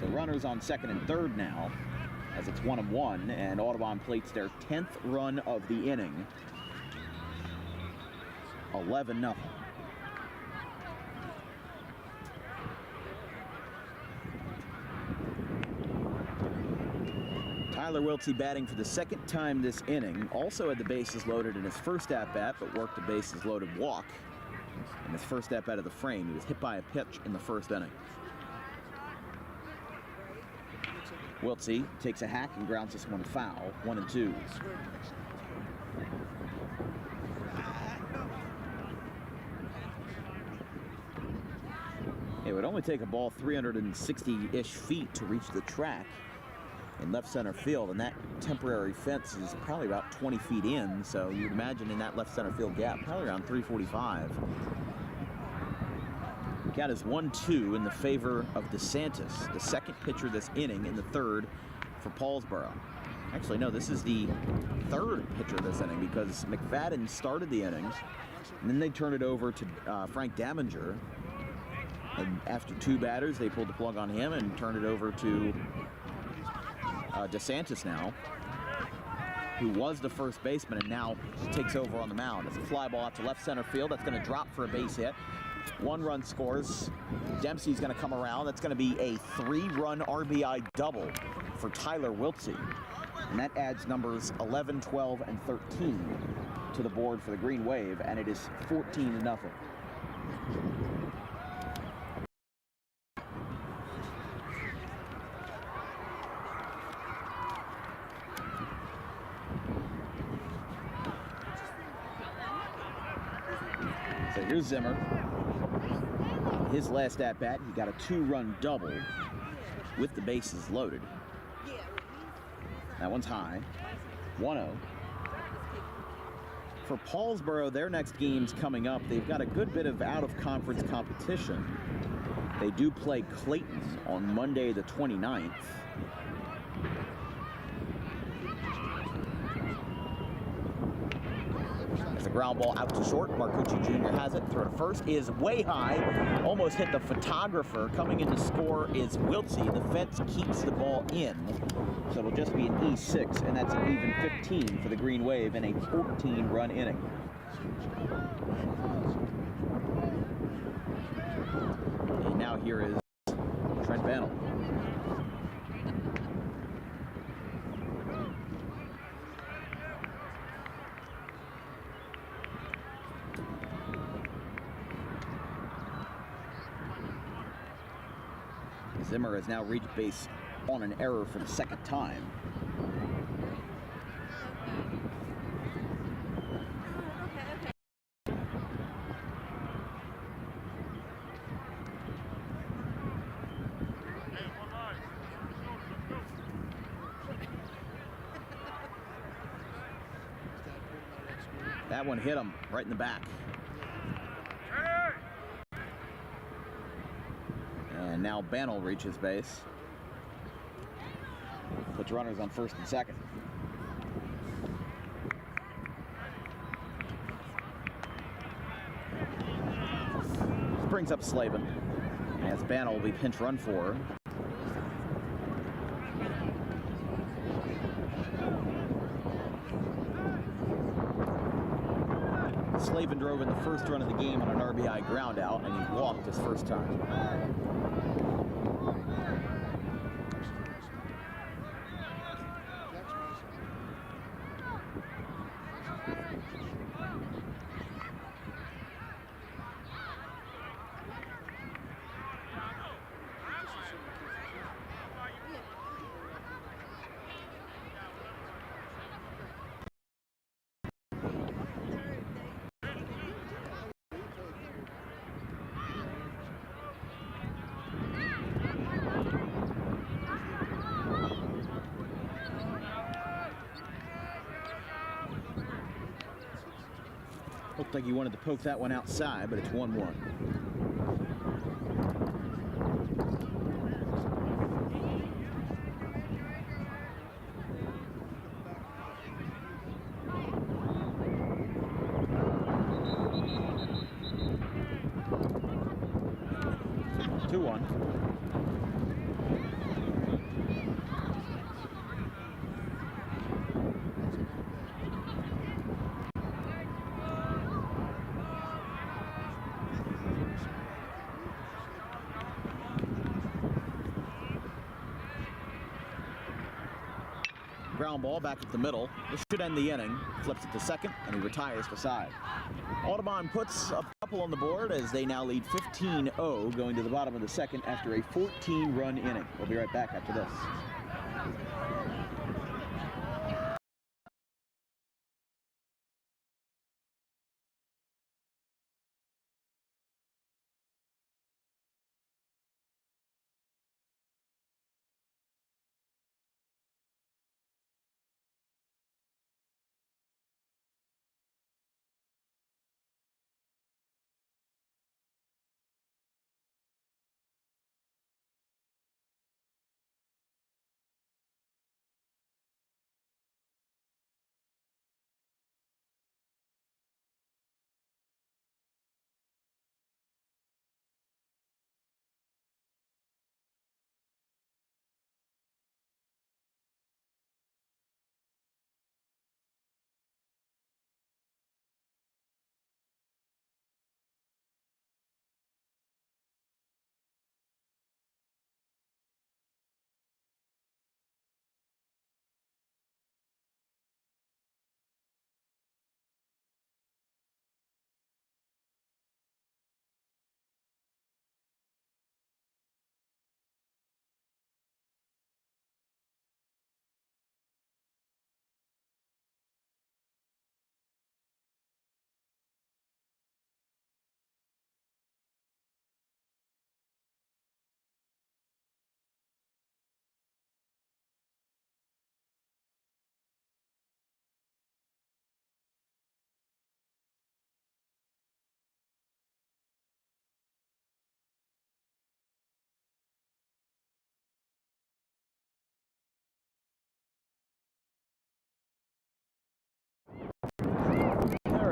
Speaker 2: So runners on second and third now, as it's 1-1, and Audubon plates their 10th run of the inning. 11-0. Tyler Wiltsey batting for the second time this inning. Also had the bases loaded in his first at-bat, but worked the bases loaded walk in his first at-bat of the frame. He was hit by a pitch in the first inning. Wiltsey takes a hack and grounds this one foul. 1-2. It would only take a ball 360-ish feet to reach the track in left center field, and that temporary fence is probably about 20 feet in, so you'd imagine in that left center field gap, probably around 345. Count is 1-2 in the favor of DeSantis, the second pitcher this inning in the third for Paulsboro. Actually, no, this is the third pitcher this inning because McFadden started the innings, and then they turned it over to Frank Daminger. And after two batters, they pulled the plug on him and turned it over to DeSantis now, who was the first baseman and now takes over on the mound. It's a fly ball out to left center field. That's going to drop for a base hit. One run scores. Dempsey's going to come around. That's going to be a 3-run RBI double for Tyler Wiltsey. And that adds numbers 11, 12, and 13 to the board for the Green Wave, and it is 14-0. So here's Zimmer. His last at-bat, he got a 2-run double with the bases loaded. That one's high. 1-0. For Paulsboro, their next game's coming up. They've got a good bit of out-of-conference competition. They do play Clayton on Monday the 29th. As a ground ball out to short, Marcucci Jr. has it. Throw to first is way high. Almost hit the photographer. Coming in to score is Wiltsey. The fence keeps the ball in. So it'll just be an E6, and that's an even 15 for the Green Wave in a 14-run inning. And now here is Trent Bannell. Zimmer has now reached base on an error for the second time. That one hit him right in the back. And now Bannell reaches base. Puts runners on first and second. Brings up Slavin. As Bannell will be pinch run for. Slavin drove in the first run of the game on an RBI ground out, and he walked his first time. Looked like he wanted to poke that one outside, but it's 1-1. Ground ball back at the middle. This should end the inning. Flips it to second, and he retires to side. Audubon puts a couple on the board as they now lead 15-0 going to the bottom of the second after a 14-run inning. We'll be right back after this.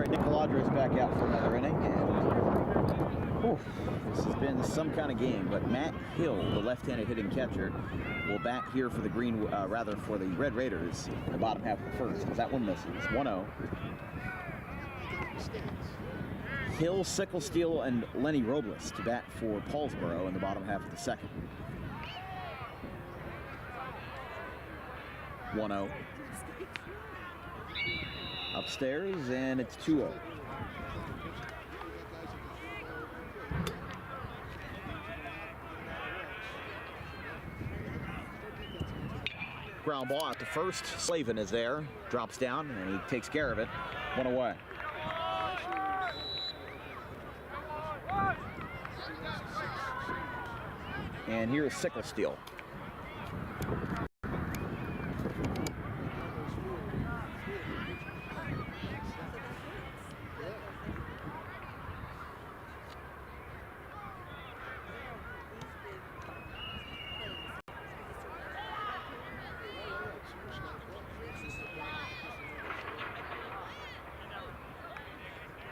Speaker 2: right, Nick Caladro's back out for another inning, and this has been some kind of game. But Matt Hill, the left-handed hitting catcher, will bat here for the for the Red Raiders in the bottom half of the first, as that one misses. 1-0. Hill, Sicklesteel, and Lenny Robles to bat for Paulsboro in the bottom half of the second. 1-0. Upstairs, and it's 2-0. Ground ball out to first. Slavin is there, drops down, and he takes care of it. 1 away. And here is Sicklesteel.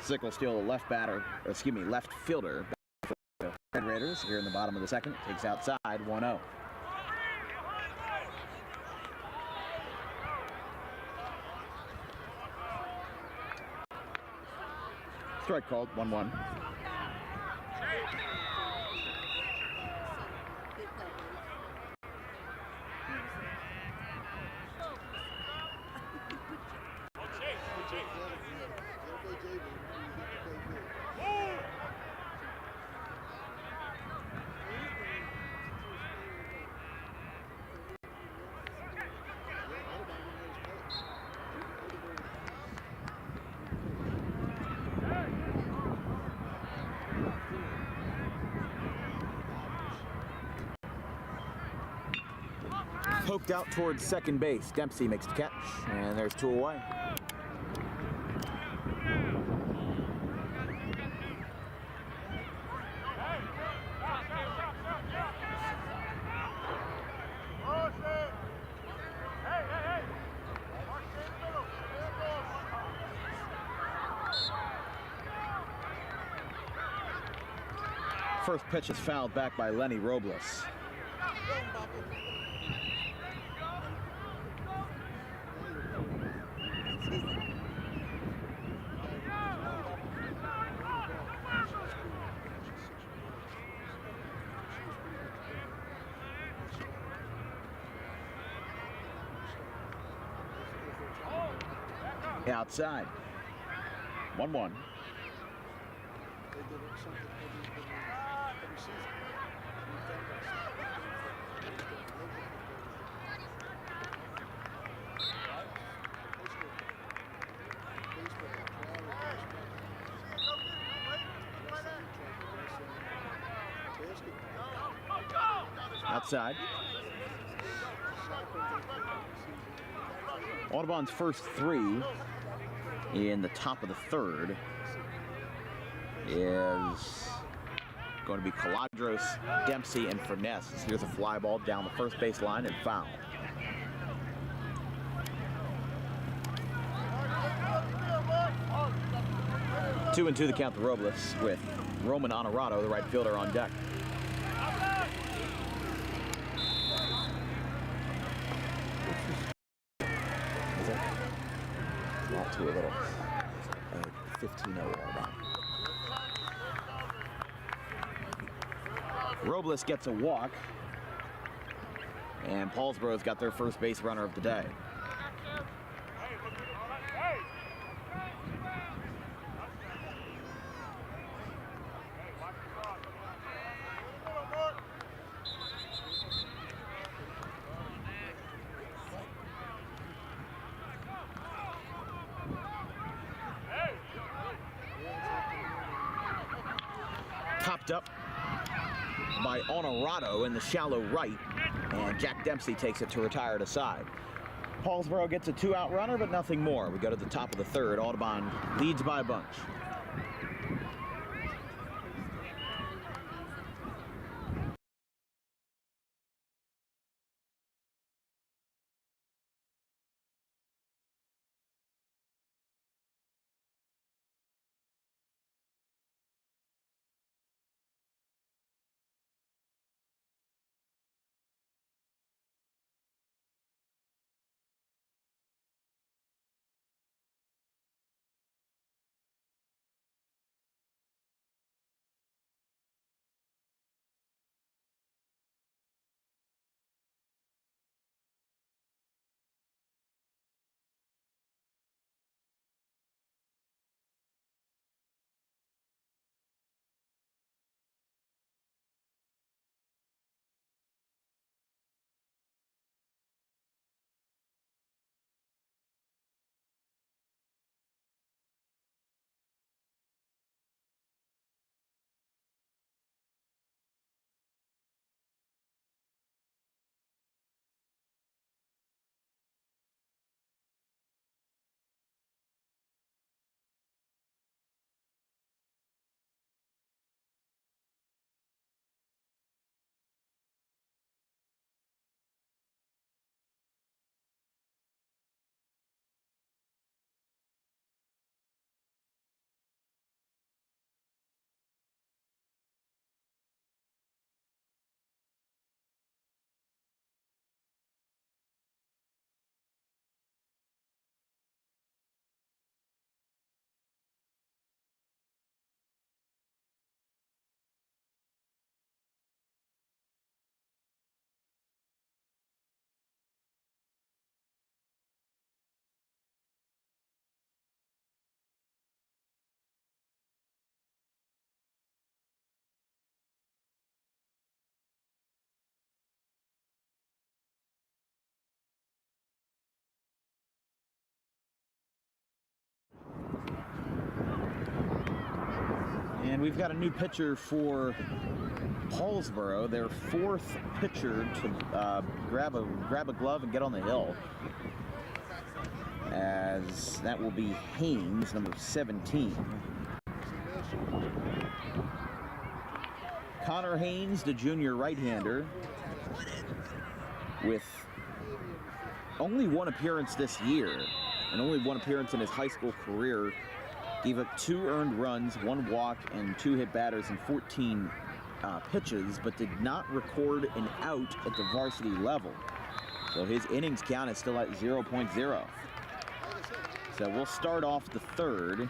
Speaker 2: Sicklesteel, left fielder for the Red Raiders here in the bottom of the second. Takes outside, 1-0. Strike called, 1-1. Poked out towards second base. Dempsey makes the catch, and there's 2 away. First pitch is fouled back by Lenny Robles. Outside. 1-1. Outside. Audubon's first 3 in the top of the third is going to be Caladros, Dempsey, and Furness. Here's a fly ball down the first base line and foul. Two and two the count to Robles with Roman Honorado, the right fielder, on deck. To a little 15-0 Audubon. Robles gets a walk, and Paulsboro's got their first base runner of the day. Popped up by Honorado in the shallow right, and Jack Dempsey takes it to retire to side. Paulsboro gets a 2-out runner, but nothing more. We go to the top of the third. Audubon leads by a bunch. And we've got a new pitcher for Paulsboro, their fourth pitcher to grab a glove and get on the hill. As that will be Haynes, number 17. Connor Haynes, the junior right-hander, with only one appearance this year and only one appearance in his high school career, gave up 2 earned runs, 1 walk, and 2 hit batters in 14 pitches, but did not record an out at the varsity level. So his innings count is still at 0.0. So we'll start off the third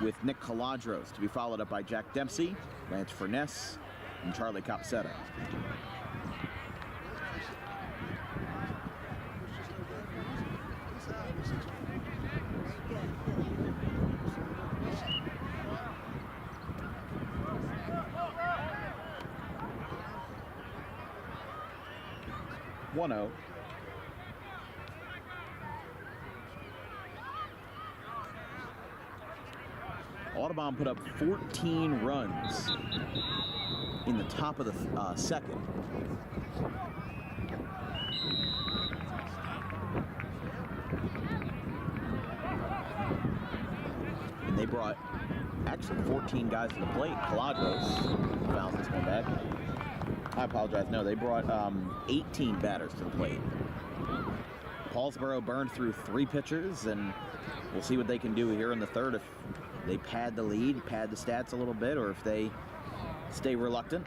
Speaker 2: with Nick Caladros, to be followed up by Jack Dempsey, Lance Furness, and Charlie Capsetta. One-0. Audubon put up 14 runs in the top of the second. And they brought actually 14 guys to the plate. Caladros fouls this one back. I apologize. No, they brought 18 batters to the plate. Paulsboro burned through 3 pitchers, and we'll see what they can do here in the third. If they pad the lead, pad the stats a little bit, or if they stay reluctant.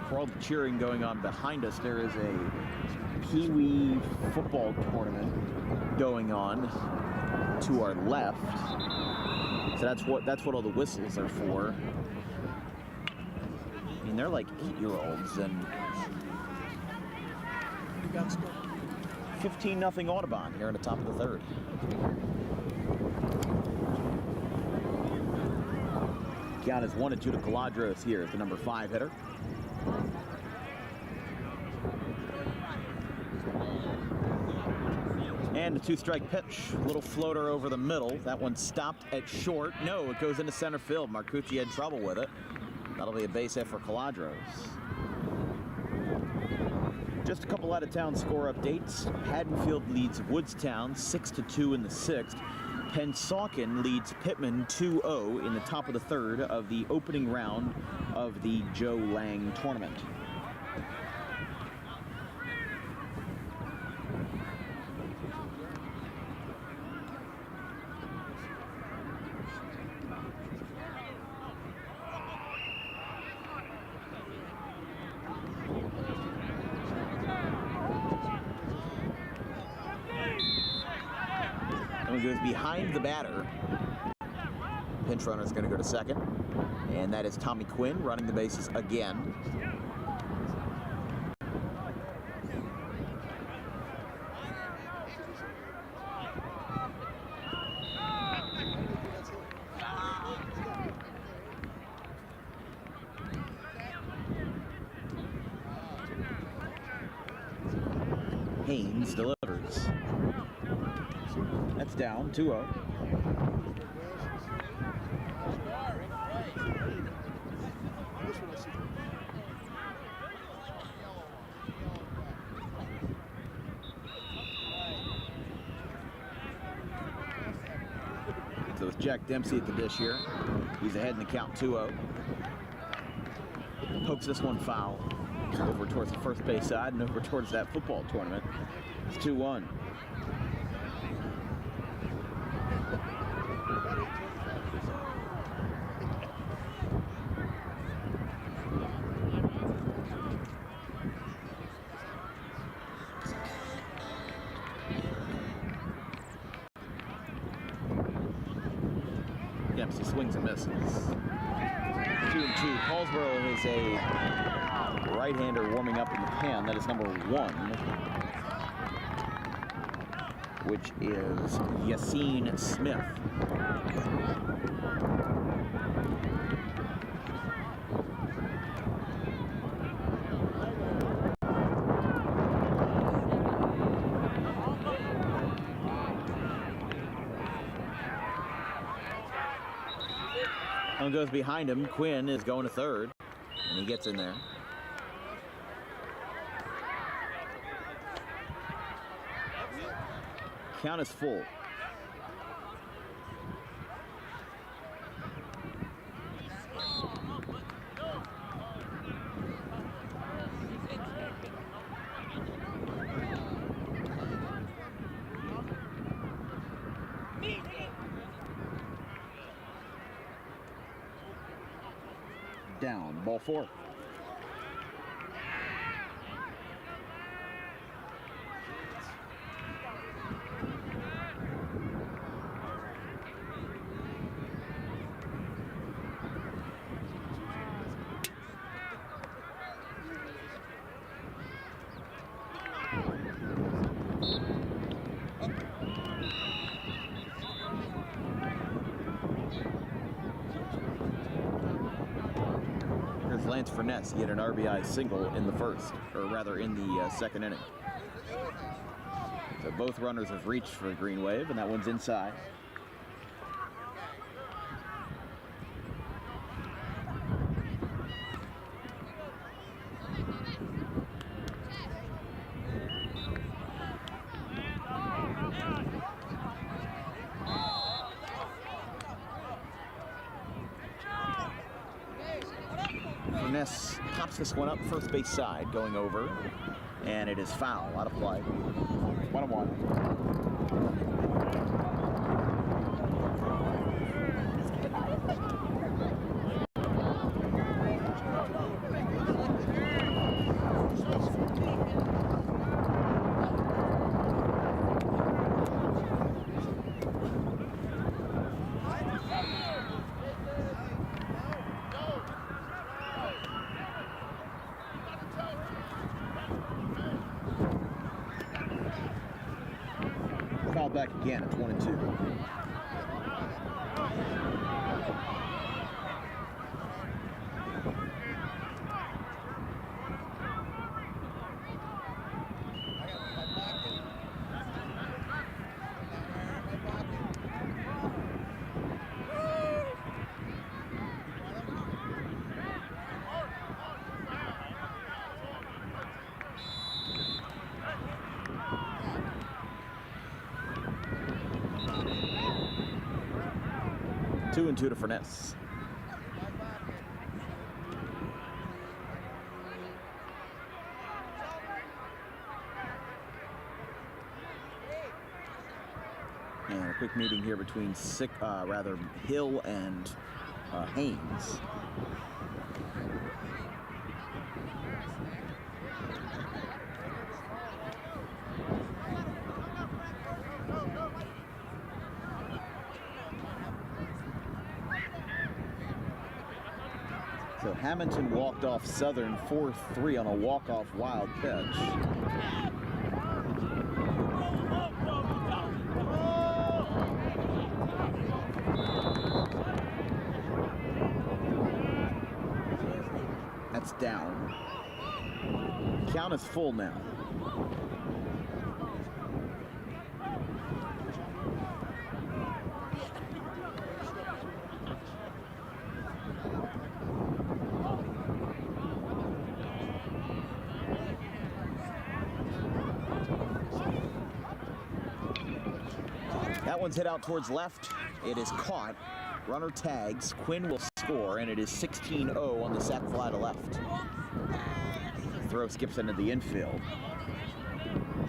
Speaker 2: For all the cheering going on behind us, there is a Pee Wee football tournament going on to our left. So that's what all the whistles are for. I mean, they're like 8-year-olds, and 15-0 Audubon here in the top of the third. Count is 1-2 to Caladros here as the number 5 hitter. And a 2-strike pitch, little floater over the middle. That one stopped at short. No, it goes into center field. Marcucci had trouble with it. That'll be a base hit for Caladros. Just a couple out-of-town score updates. Haddonfield leads Woodstown 6-2 in the 6th. Pensauken leads Pittman 2-0 in the top of the third of the opening round of the Joe Lang tournament. Goes behind the batter. Pinch runner is going to go to second, and that is Tommy Quinn running the bases again. Haynes delivers. That's down, 2-0. So it's Jack Dempsey at the dish here. He's ahead in the count, 2-0. Pokes this one foul over towards the first base side and over towards that football tournament. It's 2-1. Dempsey swings and misses. 2-2. Paulsboro is a right-hander warming up in the pen. That is number 1. which is Yassine Smith. One goes behind him. Quinn is going to third, and he gets in there. Count is full. Down, ball 4. Lance Furness get an RBI single in the first, or rather in the second inning. So both runners have reached for a green wave, and that one's inside. Furness pops this one up first base side, going over, and it is foul, out of play. 1-1. Foul back again at 1-2. Two and 2 to Furness. And a quick meeting here between Hill and Haynes. So Hamilton walked off Southern 4-3 on a walk-off wild pitch. That's down. Count is full now. That one's hit out towards left. It is caught. Runner tags. Quinn will score, and it is 16-0 on the sac fly to left. Throw skips into the infield.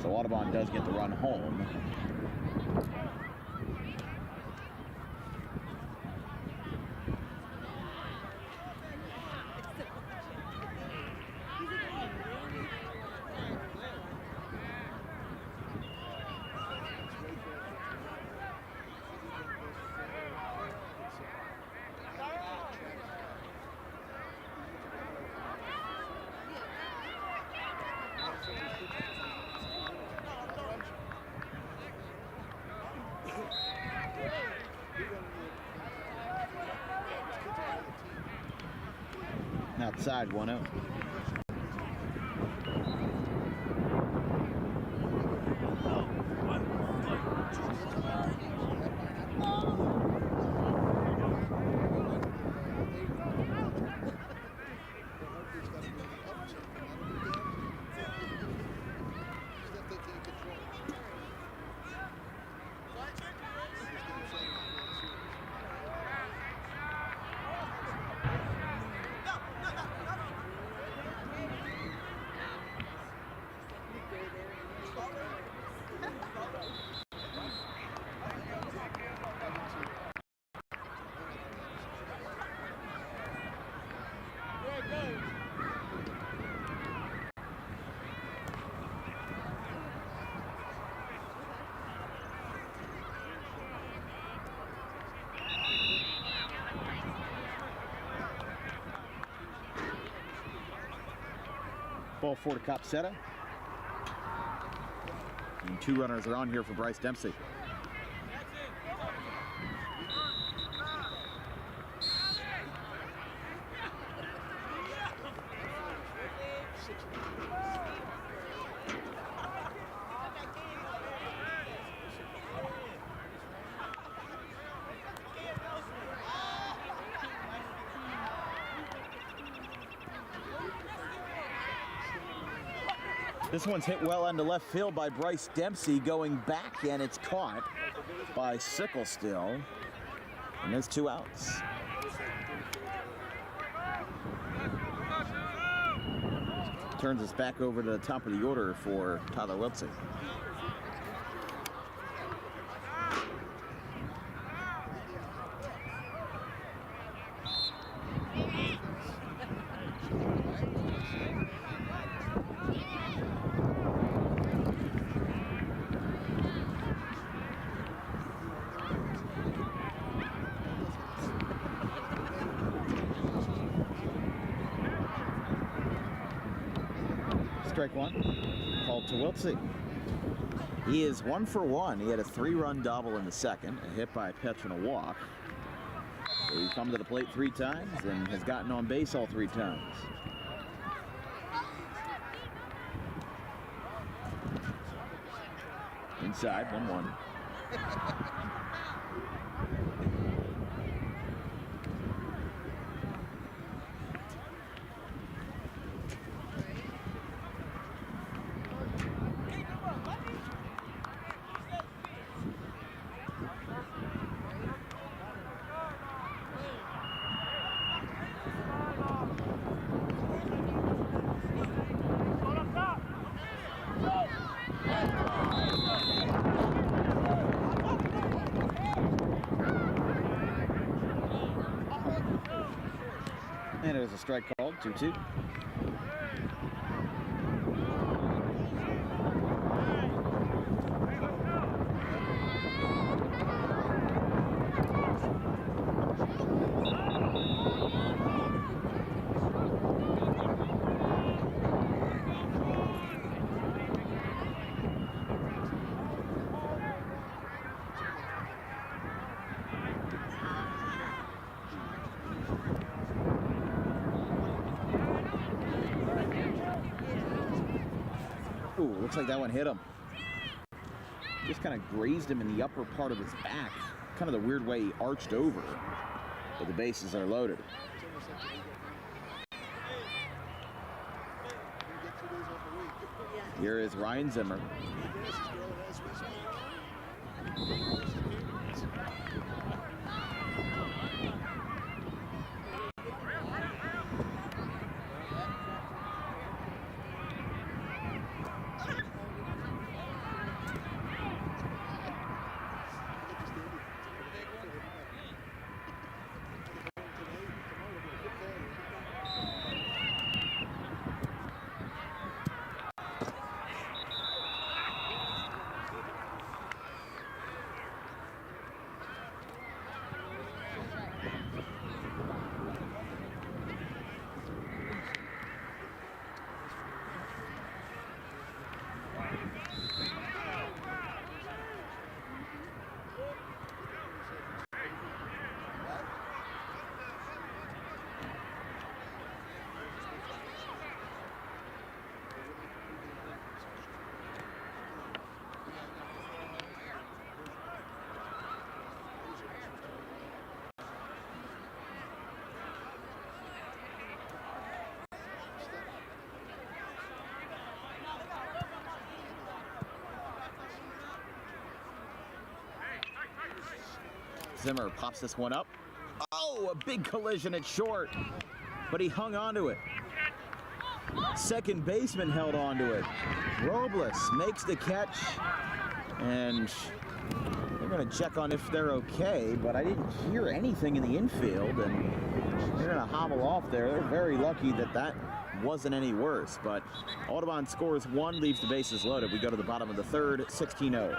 Speaker 2: So Audubon does get the run home. outside 1-0. Ball 4 to Copsetta. And 2 runners are on here for Bryce Dempsey. This one's hit well into left field by Bryce Dempsey, going back, and it's caught by Sickle still. And there's 2 outs. Turns us back over to the top of the order for Tyler Wiltsey. Strike 1, called to Wiltsey. He is 1 for 1. He had a 3-run double in the second, a hit by a pitch and a walk. So he's come to the plate 3 times and has gotten on base all 3 times. Inside, 1-1. And there's a strike called, 2-2. Ooh, looks like that one hit him. Just kind of grazed him in the upper part of his back. Kind of the weird way he arched over. But the bases are loaded. Here is Ryan Zimmer. Zimmer pops this one up. Oh, a big collision at short, but he hung on to it. Second baseman held on to it. Robles makes the catch, and they're going to check on if they're okay, but I didn't hear anything in the infield, and they're going to hobble off there. They're very lucky that that wasn't any worse, but Audubon scores one, leaves the bases loaded. We go to the bottom of the third, 16-0.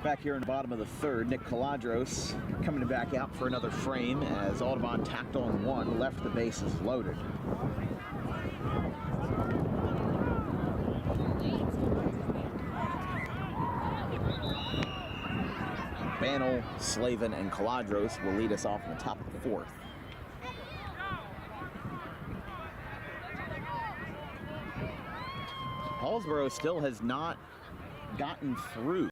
Speaker 2: Back here in the bottom of the third, Nick Caladros coming back out for another frame as Audubon tacked on one, left the bases loaded. Banel, Slavin, and Caladros will lead us off in the top of the fourth. Paulsboro still has not gotten through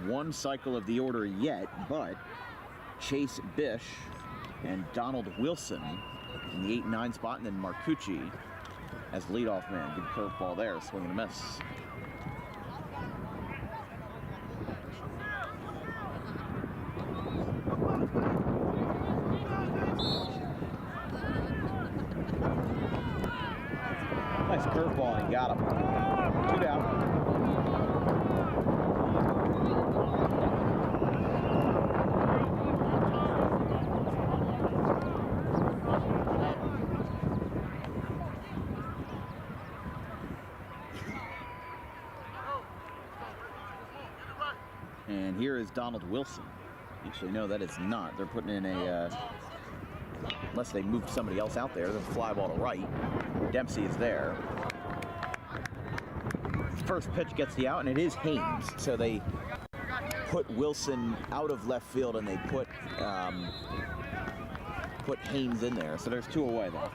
Speaker 2: one cycle of the order yet, but Chase Bish and Donald Wilson in the 8 and 9 spot, and then Marcucci as leadoff man. Good curveball there, swing and a miss. Nice curveball and got him. 2 down. And here is Donald Wilson. Actually, no, that is not. They're putting in a, unless they moved somebody else out there, the fly ball to right. Dempsey is there. First pitch gets the out, and it is Haynes. So they put Wilson out of left field, and they put Haynes in there. So there's 2 away there.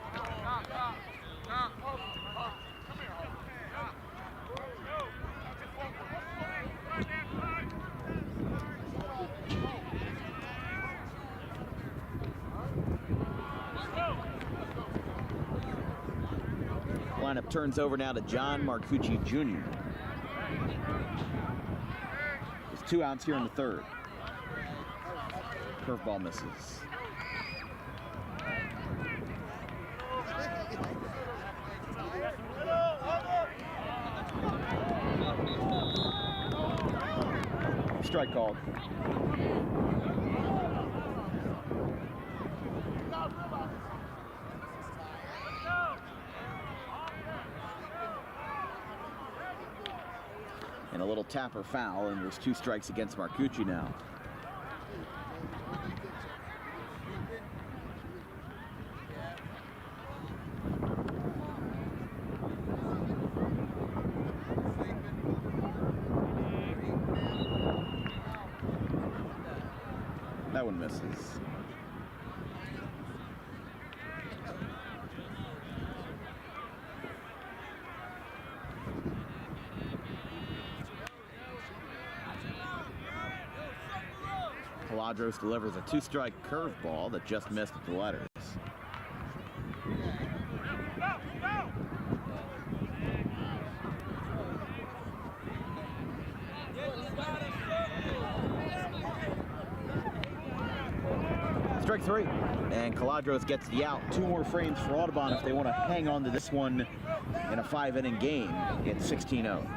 Speaker 2: Lineup turns over now to John Marcucci Jr. There's 2 outs here in the third. Curveball misses. Strike called. And a little tapper foul, and there's 2 strikes against Marcucci now. That one misses. Caladros delivers a 2-strike curveball that just missed the letters. Strike three. And Caladros gets the out. 2 more frames for Audubon if they want to hang on to this one in a 5-inning game. It's 16-0.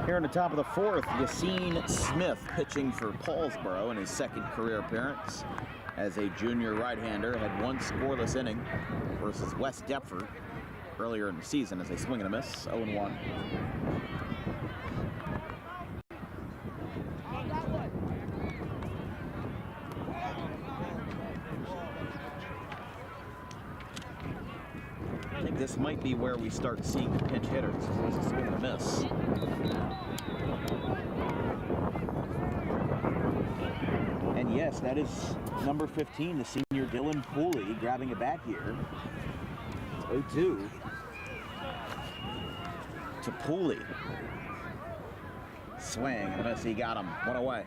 Speaker 2: Here in the top of the 4th, Yassine Smith pitching for Paulsboro in his 2nd career appearance as a junior right-hander. Had 1 scoreless inning versus West Deptford earlier in the season as they swing and a miss, 0-1. I think this might be where we start seeing the pinch hitters. There's a swing and a miss. And yes, that is number 15, the senior Dylan Pooley, grabbing it back here. It's 0-2 to Pooley. Swing and a miss. He got him. 1 away.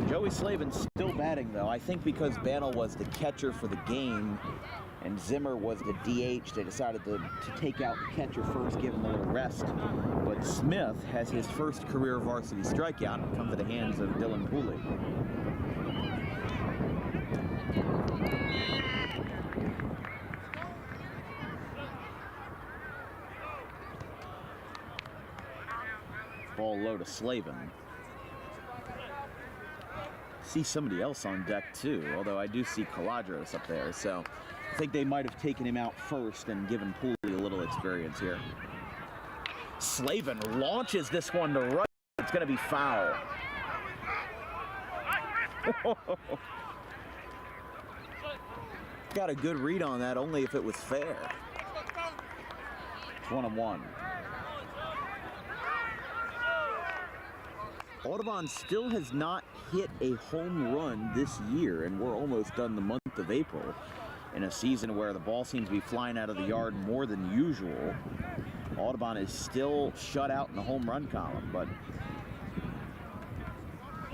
Speaker 2: Joey Slavin's still batting, though. I think because Bannell was the catcher for the game and Zimmer was the DH, they decided to take out the catcher first, give him a little rest. But Smith has his first career varsity strikeout and come to the hands of Dylan Pooley. Slavin. See somebody else on deck too, although I do see Caladros up there, so I think they might have taken him out first and given Pooley a little experience here. Slavin launches this one to right. It's going to be foul. Got a good read on that, only if it was fair. It's 1-1. Audubon still has not hit a home run this year, and we're almost done the month of April. In a season where the ball seems to be flying out of the yard more than usual, Audubon is still shut out in the home run column, but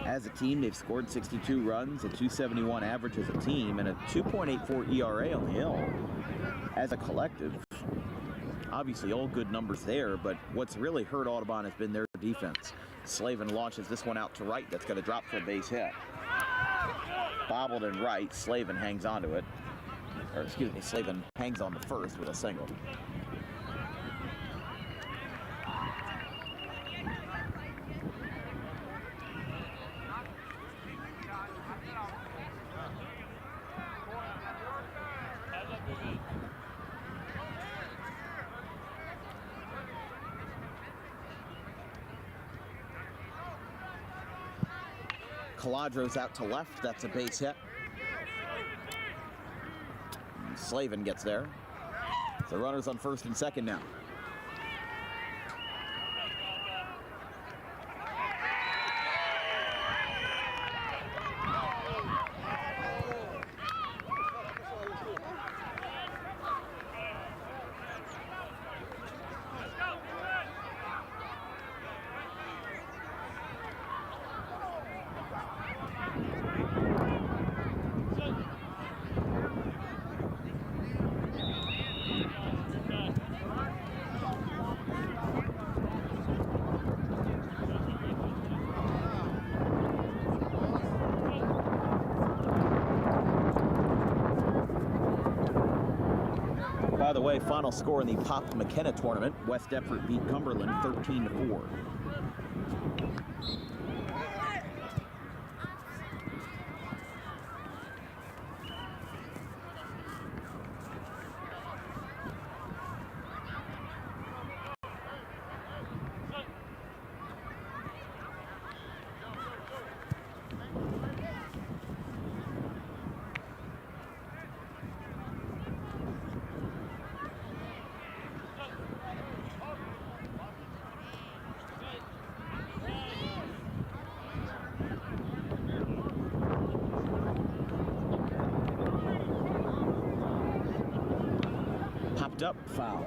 Speaker 2: as a team, they've scored 62 runs, a 271 average as a team, and a 2.84 ERA on the hill. As a collective, obviously all good numbers there, but what's really hurt Audubon has been their defense. Slavin launches this one out to right. That's going to drop for a base hit. Bobbled in right. Slavin hangs onto it. Or excuse me, Slavin hangs on the first with a single. Caladros out to left. That's a base hit. And Slavin gets there. The runners on first and second now. By the way, final score in the Pop McKenna tournament, West Deptford beat Cumberland 13-4. Up, foul.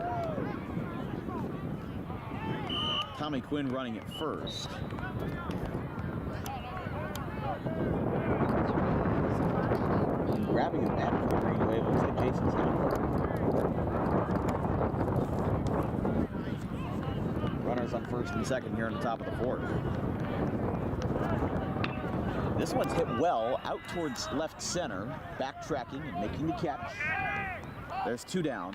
Speaker 2: Tommy Quinn running it first. And grabbing him back to the green wave looks like Jason's down. Runners on first and second here in the top of the fourth. This one's hit well out towards left center, backtracking and making the catch. There's two down.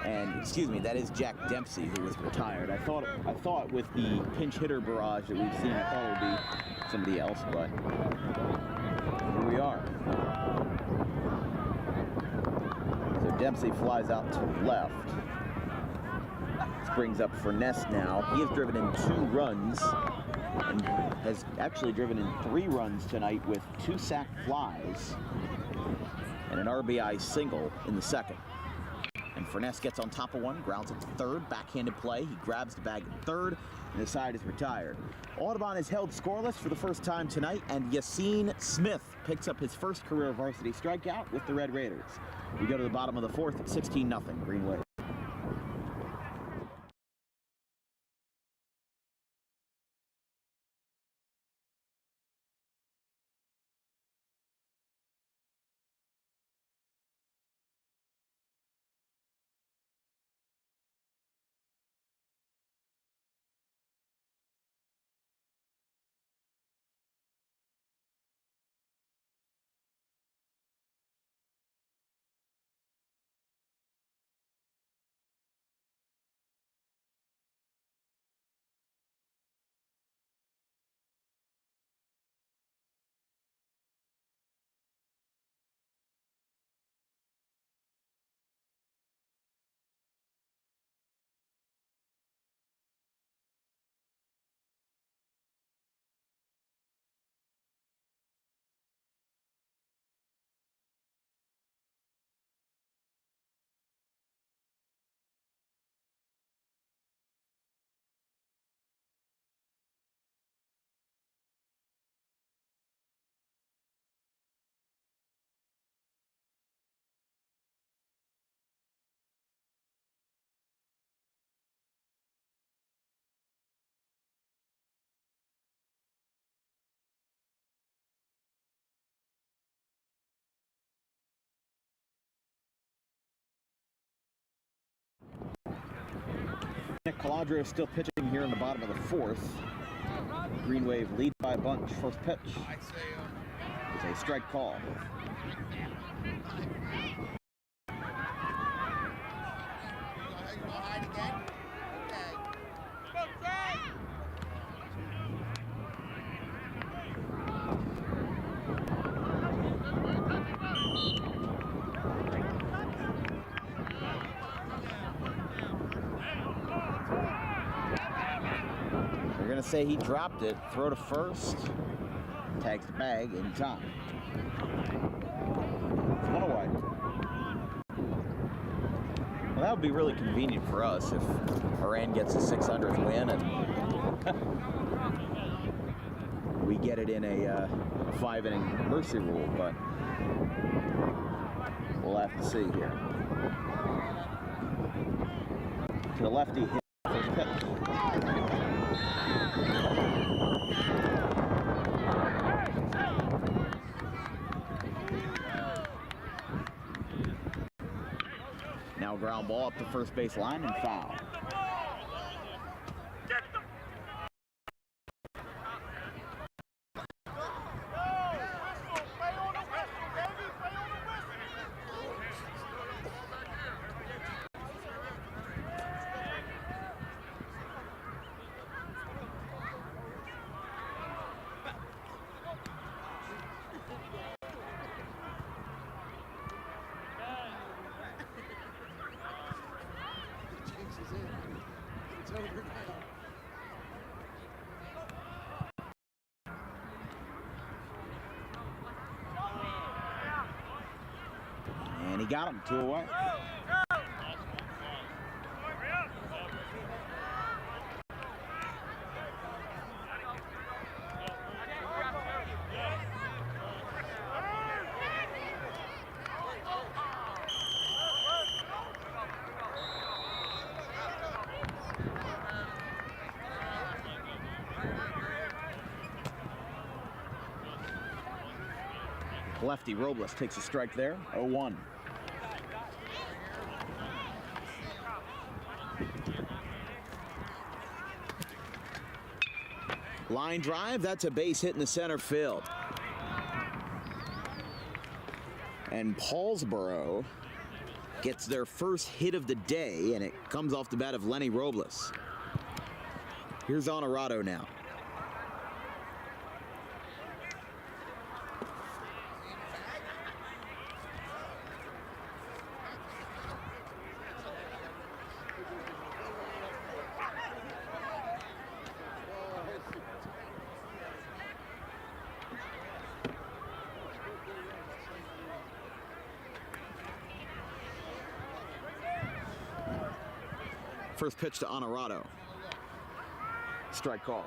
Speaker 2: And excuse me, that is Jack Dempsey, who was retired. I thought with the pinch hitter barrage that we've seen, I thought it would be somebody else, but here we are. So Dempsey flies out to left. This brings up Furness now. He has driven in 2 runs and has actually driven in 3 runs tonight with 2 sac flies and an RBI single in the second. And Furness gets on top of one, grounds it to third, backhanded play. He grabs the bag at third, and the side is retired. Audubon is held scoreless for the first time tonight, and Yassine Smith picks up his first career varsity strikeout with the Red Raiders. We go to the bottom of the fourth at 16-0 Green Wave. Nick Caladro is still pitching here in the bottom of the fourth. Green Wave leads by a bunch. First pitch is a strike call. They're going to say he dropped it. Throw to first. Tags the bag in time. One away. Well, that would be really convenient for us if Moran gets a 600th win and we get it in a 5-inning mercy rule, but we'll have to see here. To the lefty, hit first pitch. Now ground ball up the first base line and foul. And he got him, 2 away. Lefty Robles takes a strike there, 0-1. Line drive, that's a base hit in the center field. And Paulsboro gets their first hit of the day, and it comes off the bat of Lenny Robles. Here's Honorado now. First pitch to Honorado. Strike call.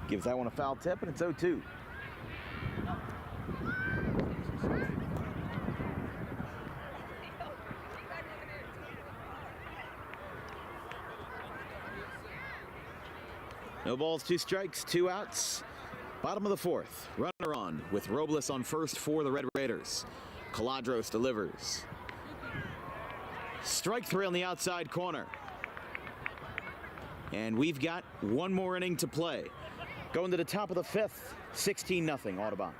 Speaker 2: Gives that one a foul tip, and it's 0-2. No balls, 2 strikes, 2 outs. Bottom of the fourth. Runner on with Robles on first for the Red Raiders. Caladros delivers. Strike 3 on the outside corner. And we've got one more inning to play. Going to the top of the fifth. 16-0 Audubon.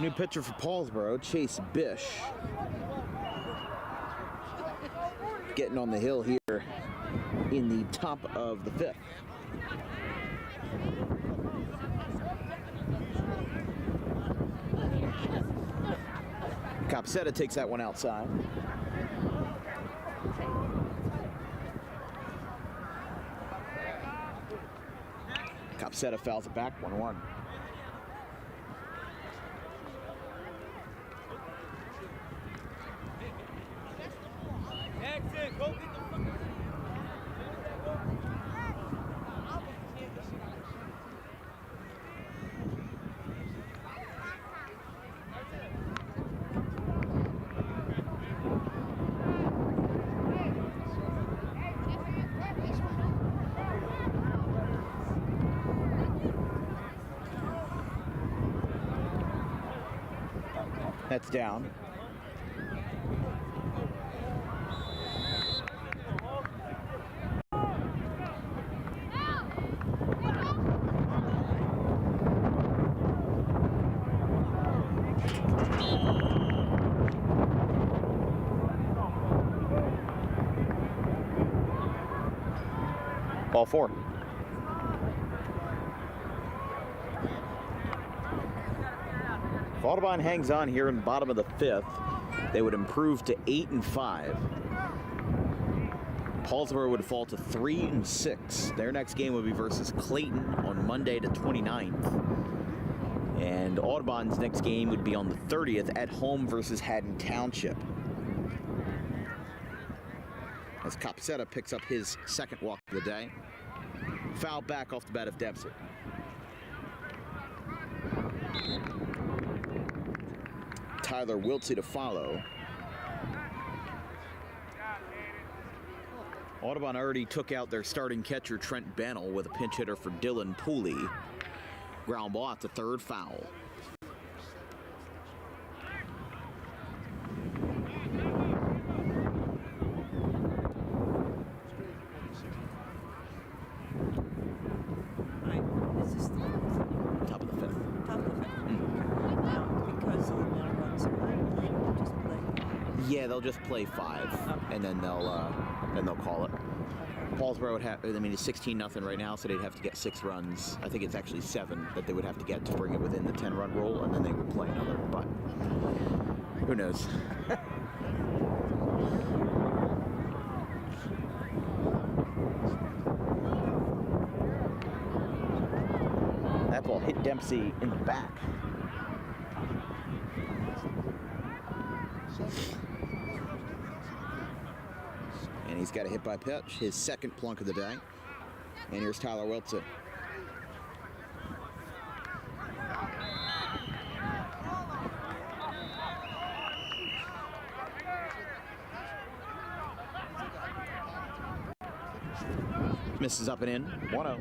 Speaker 2: New pitcher for Paulsboro, Chase Bish. Getting on the hill here in the top of the 5th. Copsetta takes that one outside. Copsetta fouls it back, 1-1. That's down. Ball 4. If Audubon hangs on here in the bottom of the 5th, they would improve to 8-5. Paulsboro would fall to 3-6. Their next game would be versus Clayton on Monday the 29th. And Audubon's next game would be on the 30th at home versus Haddon Township. As Copsetta picks up his second walk of the day. Foul back off the bat of Dempsey. Tyler Wiltsey to follow. Audubon already took out their starting catcher Trent Bannell with a pinch hitter for Dylan Pooley. Ground ball at the 3rd, foul. Top of the 5th. Yeah, they'll just play 5, and then they'll call it. Paulsboro would have, I mean, it's 16-0 right now, so they'd have to get 6 runs. I think it's actually 7 that they would have to get to bring it within the 10-run rule, and then they would play another. But who knows? That ball hit Dempsey in the back. And he's got a hit by pitch, his second plunk of the day. And here's Tyler Wilson. Misses up and in, 1-0.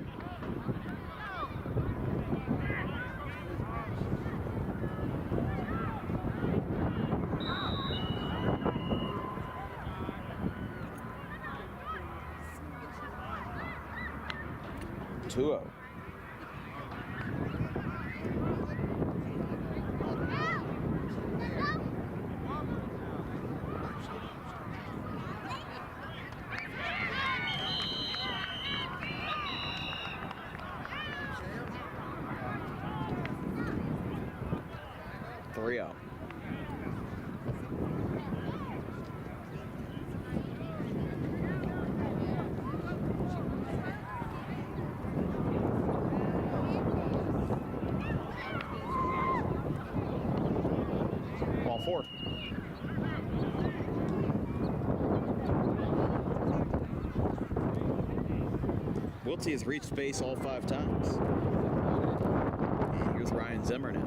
Speaker 2: Ball 4. Wiltsey has reached base all 5 times. And here's Ryan Zimmer now.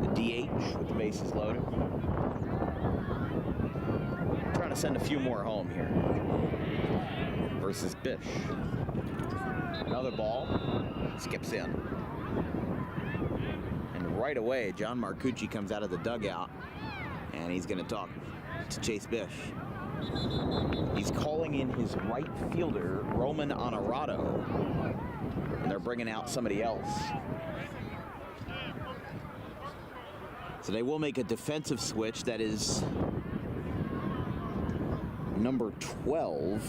Speaker 2: The DH with the bases loaded. Trying to send a few more home here. Versus Bish. Another ball. Skips in. And right away, John Marcucci comes out of the dugout. And he's going to talk to Chase Bish. He's calling in his right fielder, Roman Honorado. And they're bringing out somebody else. So they will make a defensive switch. That is number 12,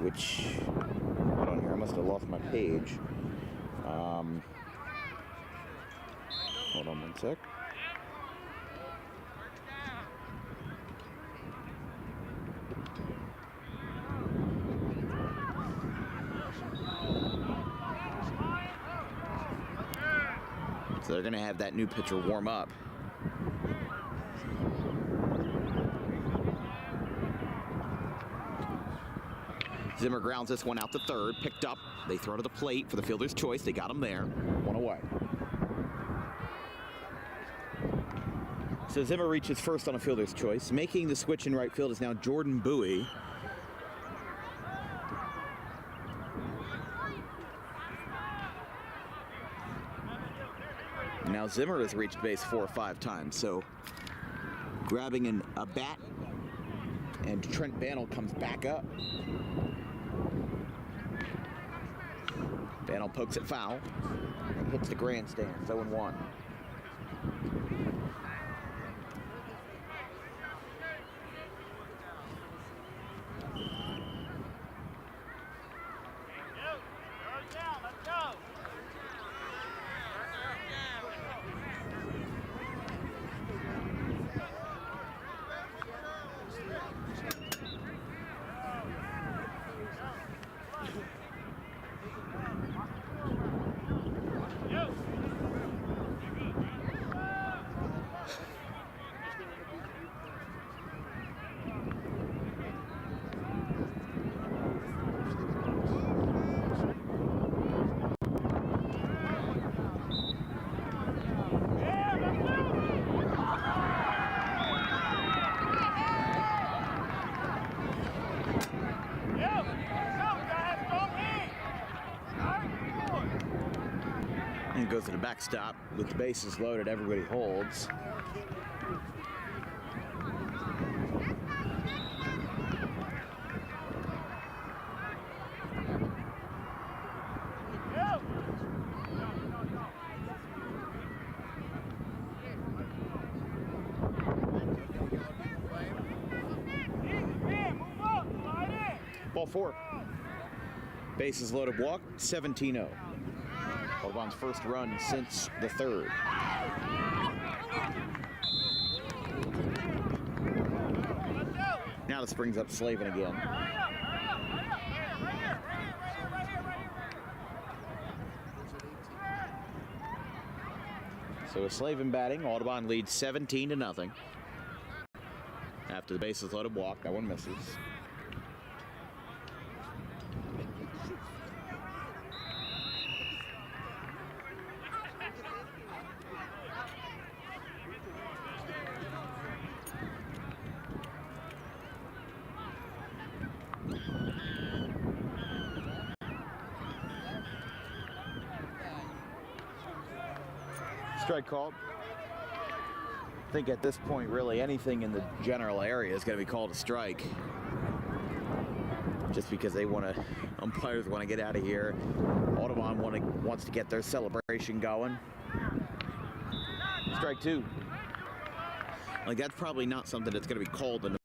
Speaker 2: which, hold on here, I must have lost my page. Hold on one sec. So they're going to have that new pitcher warm up. Zimmer grounds this one out to third, picked up. They throw to the plate for the fielder's choice. They got him there. One away. So Zimmer reaches first on a fielder's choice. Making the switch in right field is now Jordan Bowie. Now Zimmer has reached base 4 or 5 times, so grabbing a bat, and Trent Bannell comes back up. Bannell pokes it foul and hits the grandstand, 0-1. And goes to the backstop with the bases loaded. Everybody holds. Ball 4. Bases loaded, walk, 17-0. Audubon's first run since the third. Now this brings up Slavin again. So with Slavin batting, Audubon leads 17-0. After the bases loaded walk, that one misses. Strike called. I think at this point, really, anything in the general area is going to be called a strike. Just because they want to, umpires want to get out of here. Audubon wants to get their celebration going. Strike 2. Like, that's probably not something that's going to be called in the,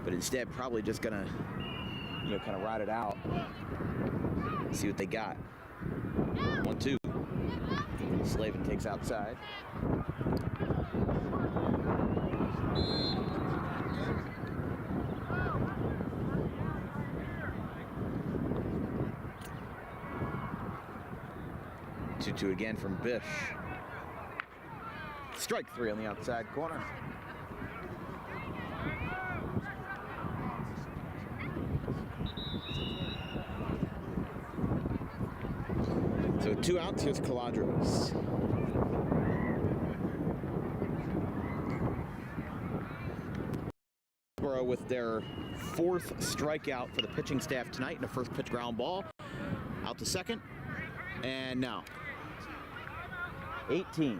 Speaker 2: but instead probably just going to, kind of ride it out. See what they got. 1-2. Slavin takes outside. Two again from Bish. Strike 3 on the outside corner. So 2 outs, here's Caladros. With their 4th strikeout for the pitching staff tonight in a first pitch ground ball. Out to second. And now 18.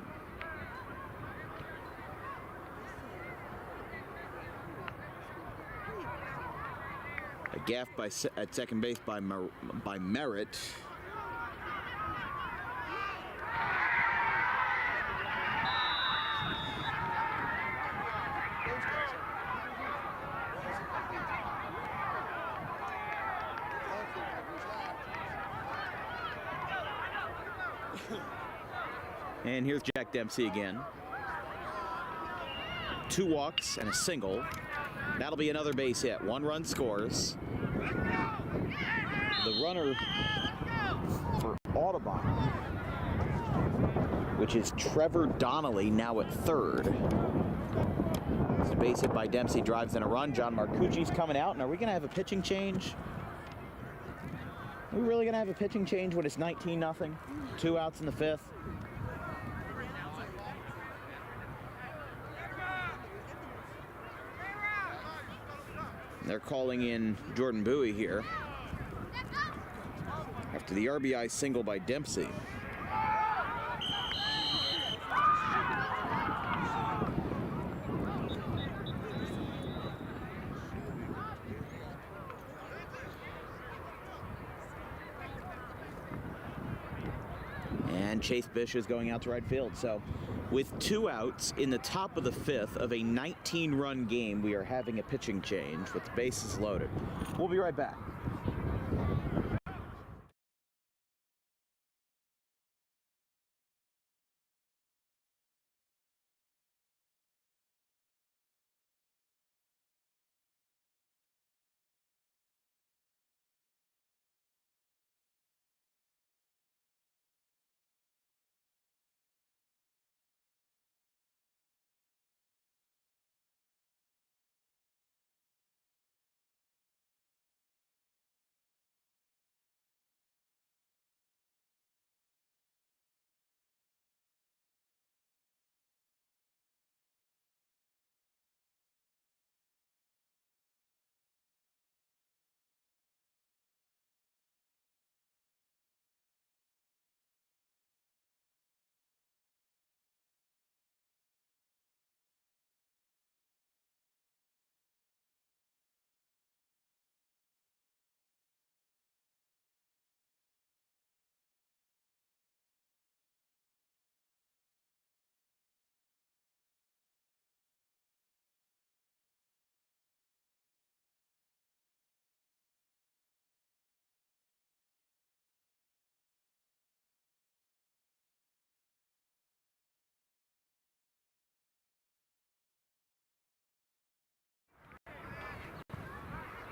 Speaker 2: A gaff at second base by Merritt. And here's Jack Dempsey again. 2 walks and a single. That'll be another base hit. 1 run scores. The runner for Audubon, which is Trevor Donnelly, now at third. It's a base hit by Dempsey, drives in a run. John Marcucci's coming out. And are we going to have a pitching change? Are we really going to have a pitching change when it's 19-0? 2 outs in the 5th? They're calling in Jordan Bowie here after the RBI single by Dempsey. And Chase Bish is going out to right field. So with 2 outs in the top of the 5th of a 19-run game, we are having a pitching change with the bases loaded. We'll be right back.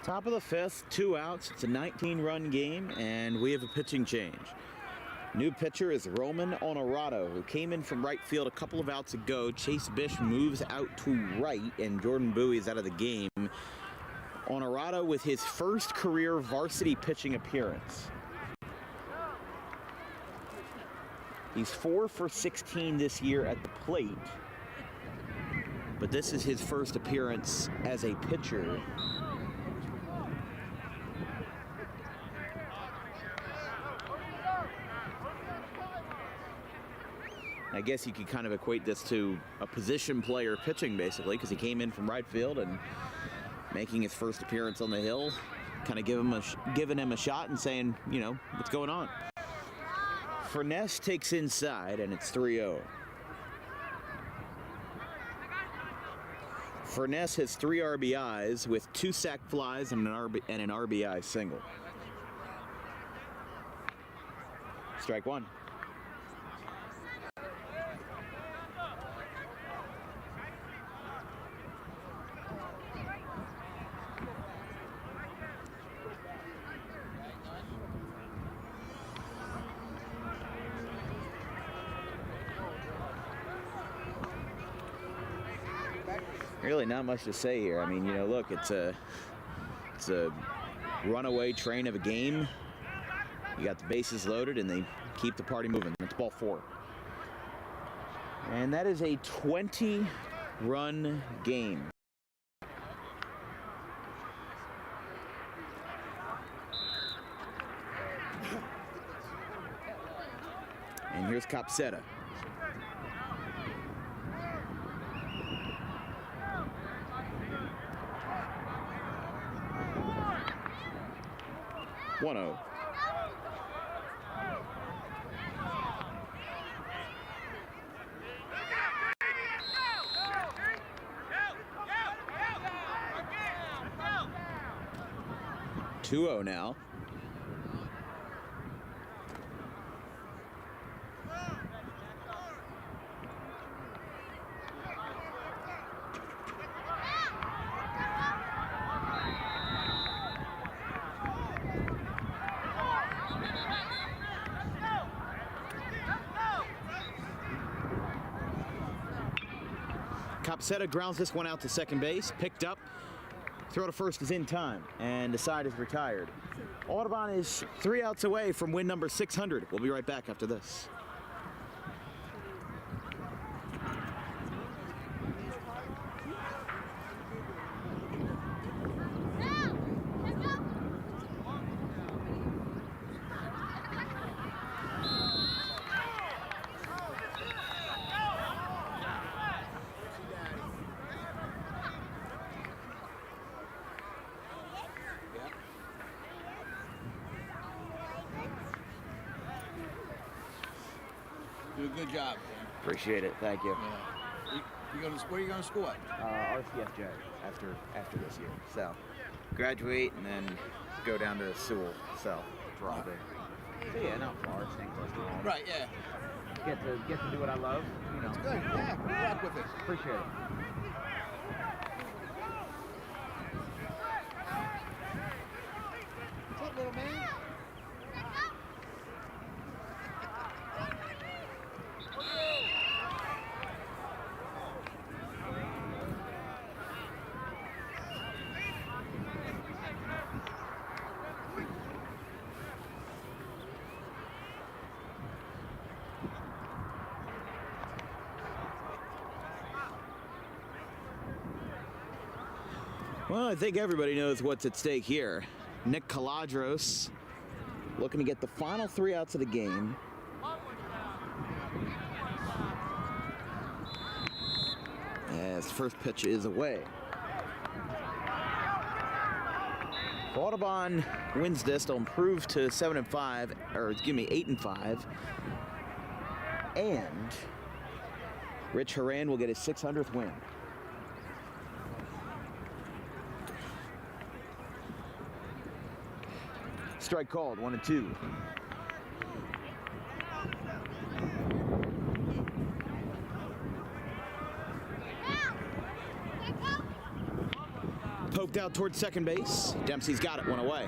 Speaker 2: Top of the 5th, 2 outs. It's a 19-run game, and we have a pitching change. New pitcher is Roman Honorado, who came in from right field a couple of outs ago. Chase Bish moves out to right, and Jordan Bowie is out of the game. Honorado with his first career varsity pitching appearance. He's 4 for 16 this year at the plate, but this is his first appearance as a pitcher. I guess you could kind of equate this to a position player pitching, basically, because he came in from right field and making his first appearance on the hill, kind of giving him a shot and saying, you know, what's going on. Furness takes inside, and it's 3-0. Furness has 3 RBIs with 2 sac flies and an RBI single. Strike 1. Really not much to say here. I mean, you know, look, it's a runaway train of a game. You got the bases loaded, and they keep the party moving. It's ball 4. And that is a 20-run game. And here's Capseta. One 0. Two 0 now. Copsetta grounds this one out to second base, picked up. Throw to first is in time, and the side is retired. Audubon is 3 outs away from win number 600. We'll be right back after this.
Speaker 5: Do a good job, man.
Speaker 1: Appreciate it. Thank you.
Speaker 5: Yeah. Where are you going to school at?
Speaker 1: RCFJ after this year. So, graduate and then go down to Sewell. So, probably. So yeah, not far. Staying close to home.
Speaker 5: Right, yeah.
Speaker 1: Get to do what I love. You know.
Speaker 5: It's good. Yeah, good luck with it.
Speaker 1: Appreciate it.
Speaker 5: What's up, little man?
Speaker 2: Well, I think everybody knows what's at stake here. Nick Caladros looking to get the final 3 outs of the game. As first pitch is away. If Audubon wins this, they'll improve to 7-5, or excuse me, 8-5. And Rich Horan will get his 600th win. Strike called, 1-2. Poked out towards second base. Dempsey's got it, 1 away.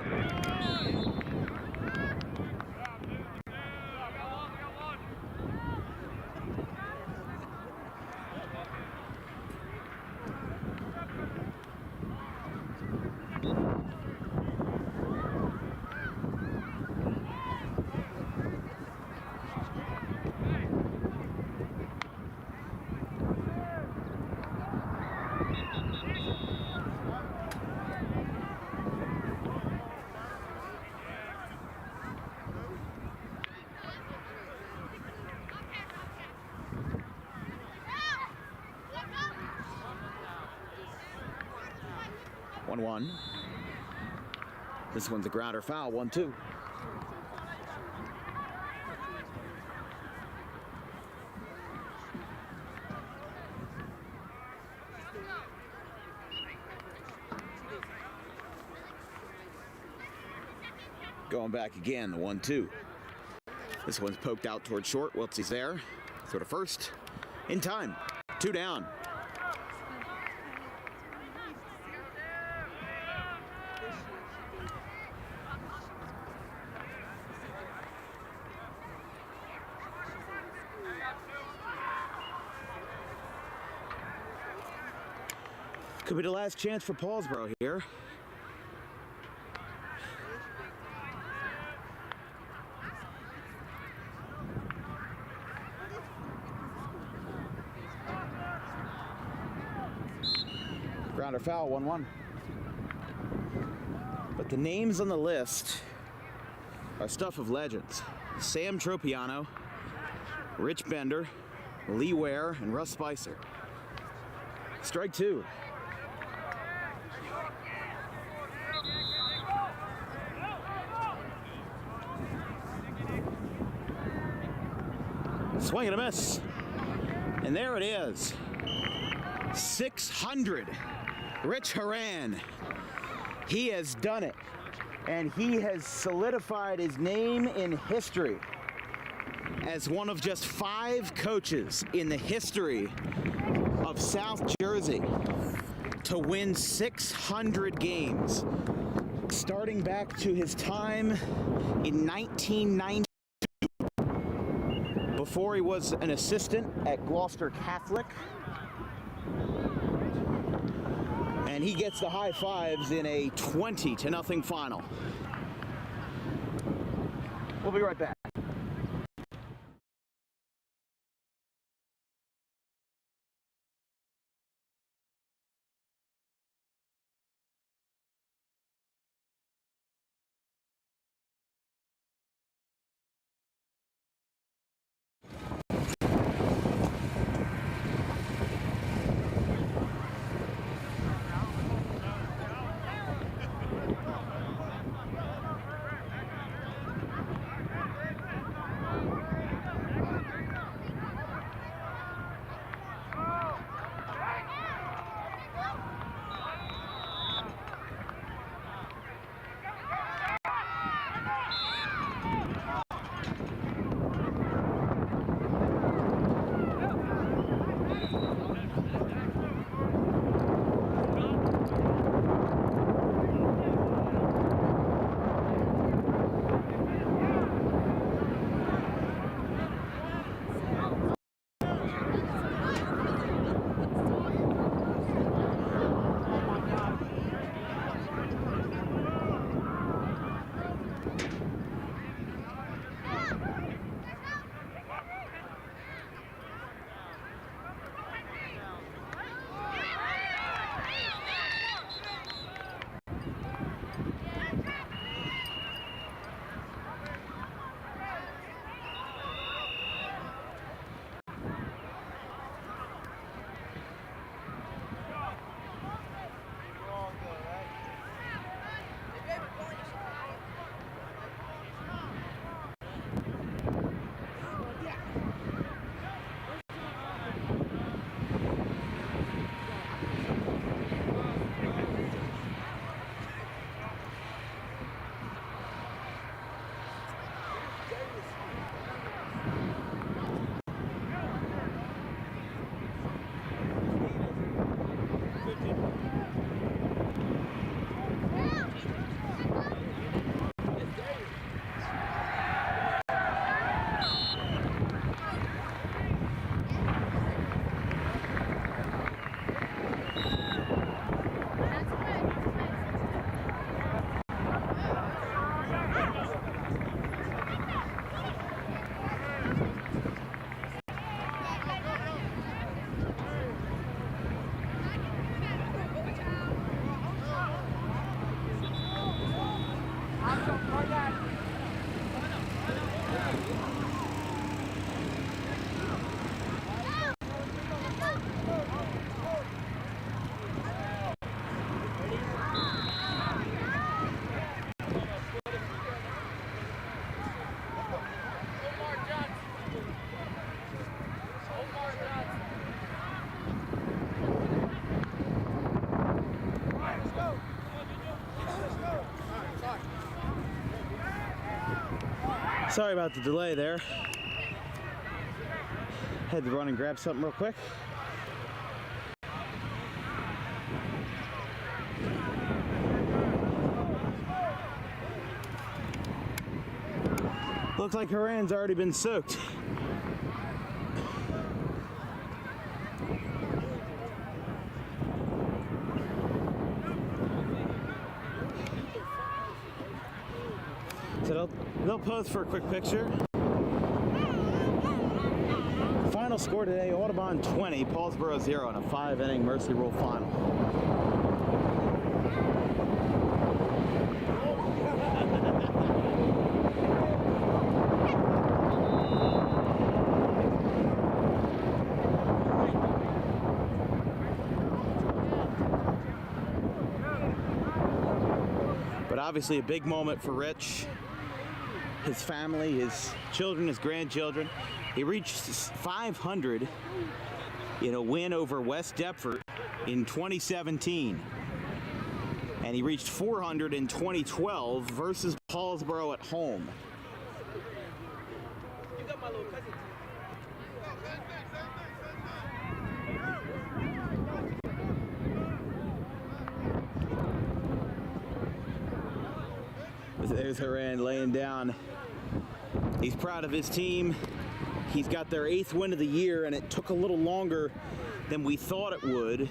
Speaker 2: This one's a grounder foul, 1-2. Going back again, the 1-2. This one's poked out towards short. Wiltsey's there. Throw to first. In time. 2 down. Could be the last chance for Paulsboro here. Grounder foul, 1-1. But the names on the list are stuff of legends. Sam Tropiano, Rich Bender, Lee Ware, and Russ Spicer. Strike 2. Swing and a miss. And there it is. 600. Rich Horan. He has done it. And he has solidified his name in history as one of just 5 coaches in the history of South Jersey to win 600 games, starting back to his time in 1990. Before he was an assistant at Gloucester Catholic, And he gets the high fives in a 20-0 final. We'll be right back. Sorry about the delay there. Had to run and grab something real quick. Looks like her hand's already been soaked. So they'll pose for a quick picture. Final score today, Audubon 20, Paulsboro 0 in a 5-inning Mercy Rule final. But obviously a big moment for Rich, his family, his children, his grandchildren. He reached 500 in a win over West Deptford in 2017. And he reached 400 in 2012 versus Paulsboro at home. You got my little cousin. There's Haran laying down. He's proud of his team. He's got their 8th win of the year, and it took a little longer than we thought it would.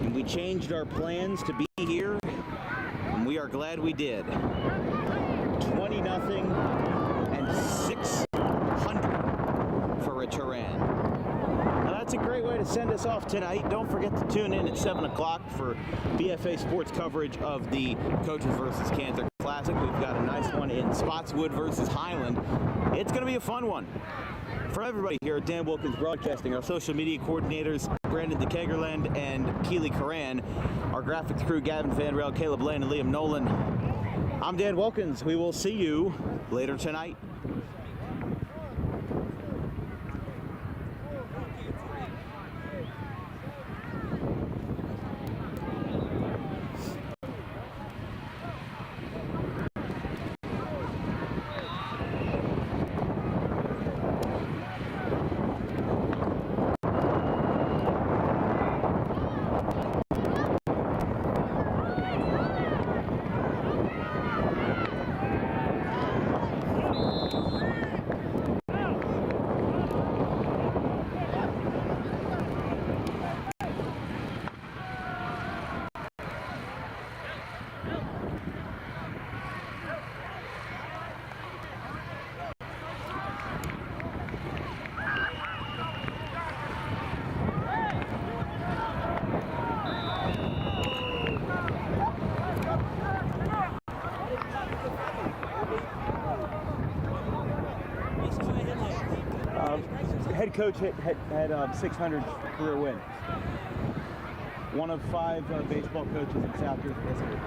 Speaker 2: And we changed our plans to be here, and we are glad we did. 20-0 and 600 for a Turan. Now that's a great way to send us off tonight. Don't forget to tune in at 7 o'clock for BFA Sports coverage of the Coaches vs. Cancer Classic. We've got a nice one in Spotswood versus Highland. It's going to be a fun one. For everybody here at Dan Wilkins Broadcasting, our social media coordinators, Brandon DeKegerland and Keely Coran, our graphics crew, Gavin Vanrell, Caleb Lane, and Liam Nolan. I'm Dan Wilkins. We will see you later tonight.
Speaker 6: Head coach had 600 career wins. One of 5 baseball coaches in South Jersey history.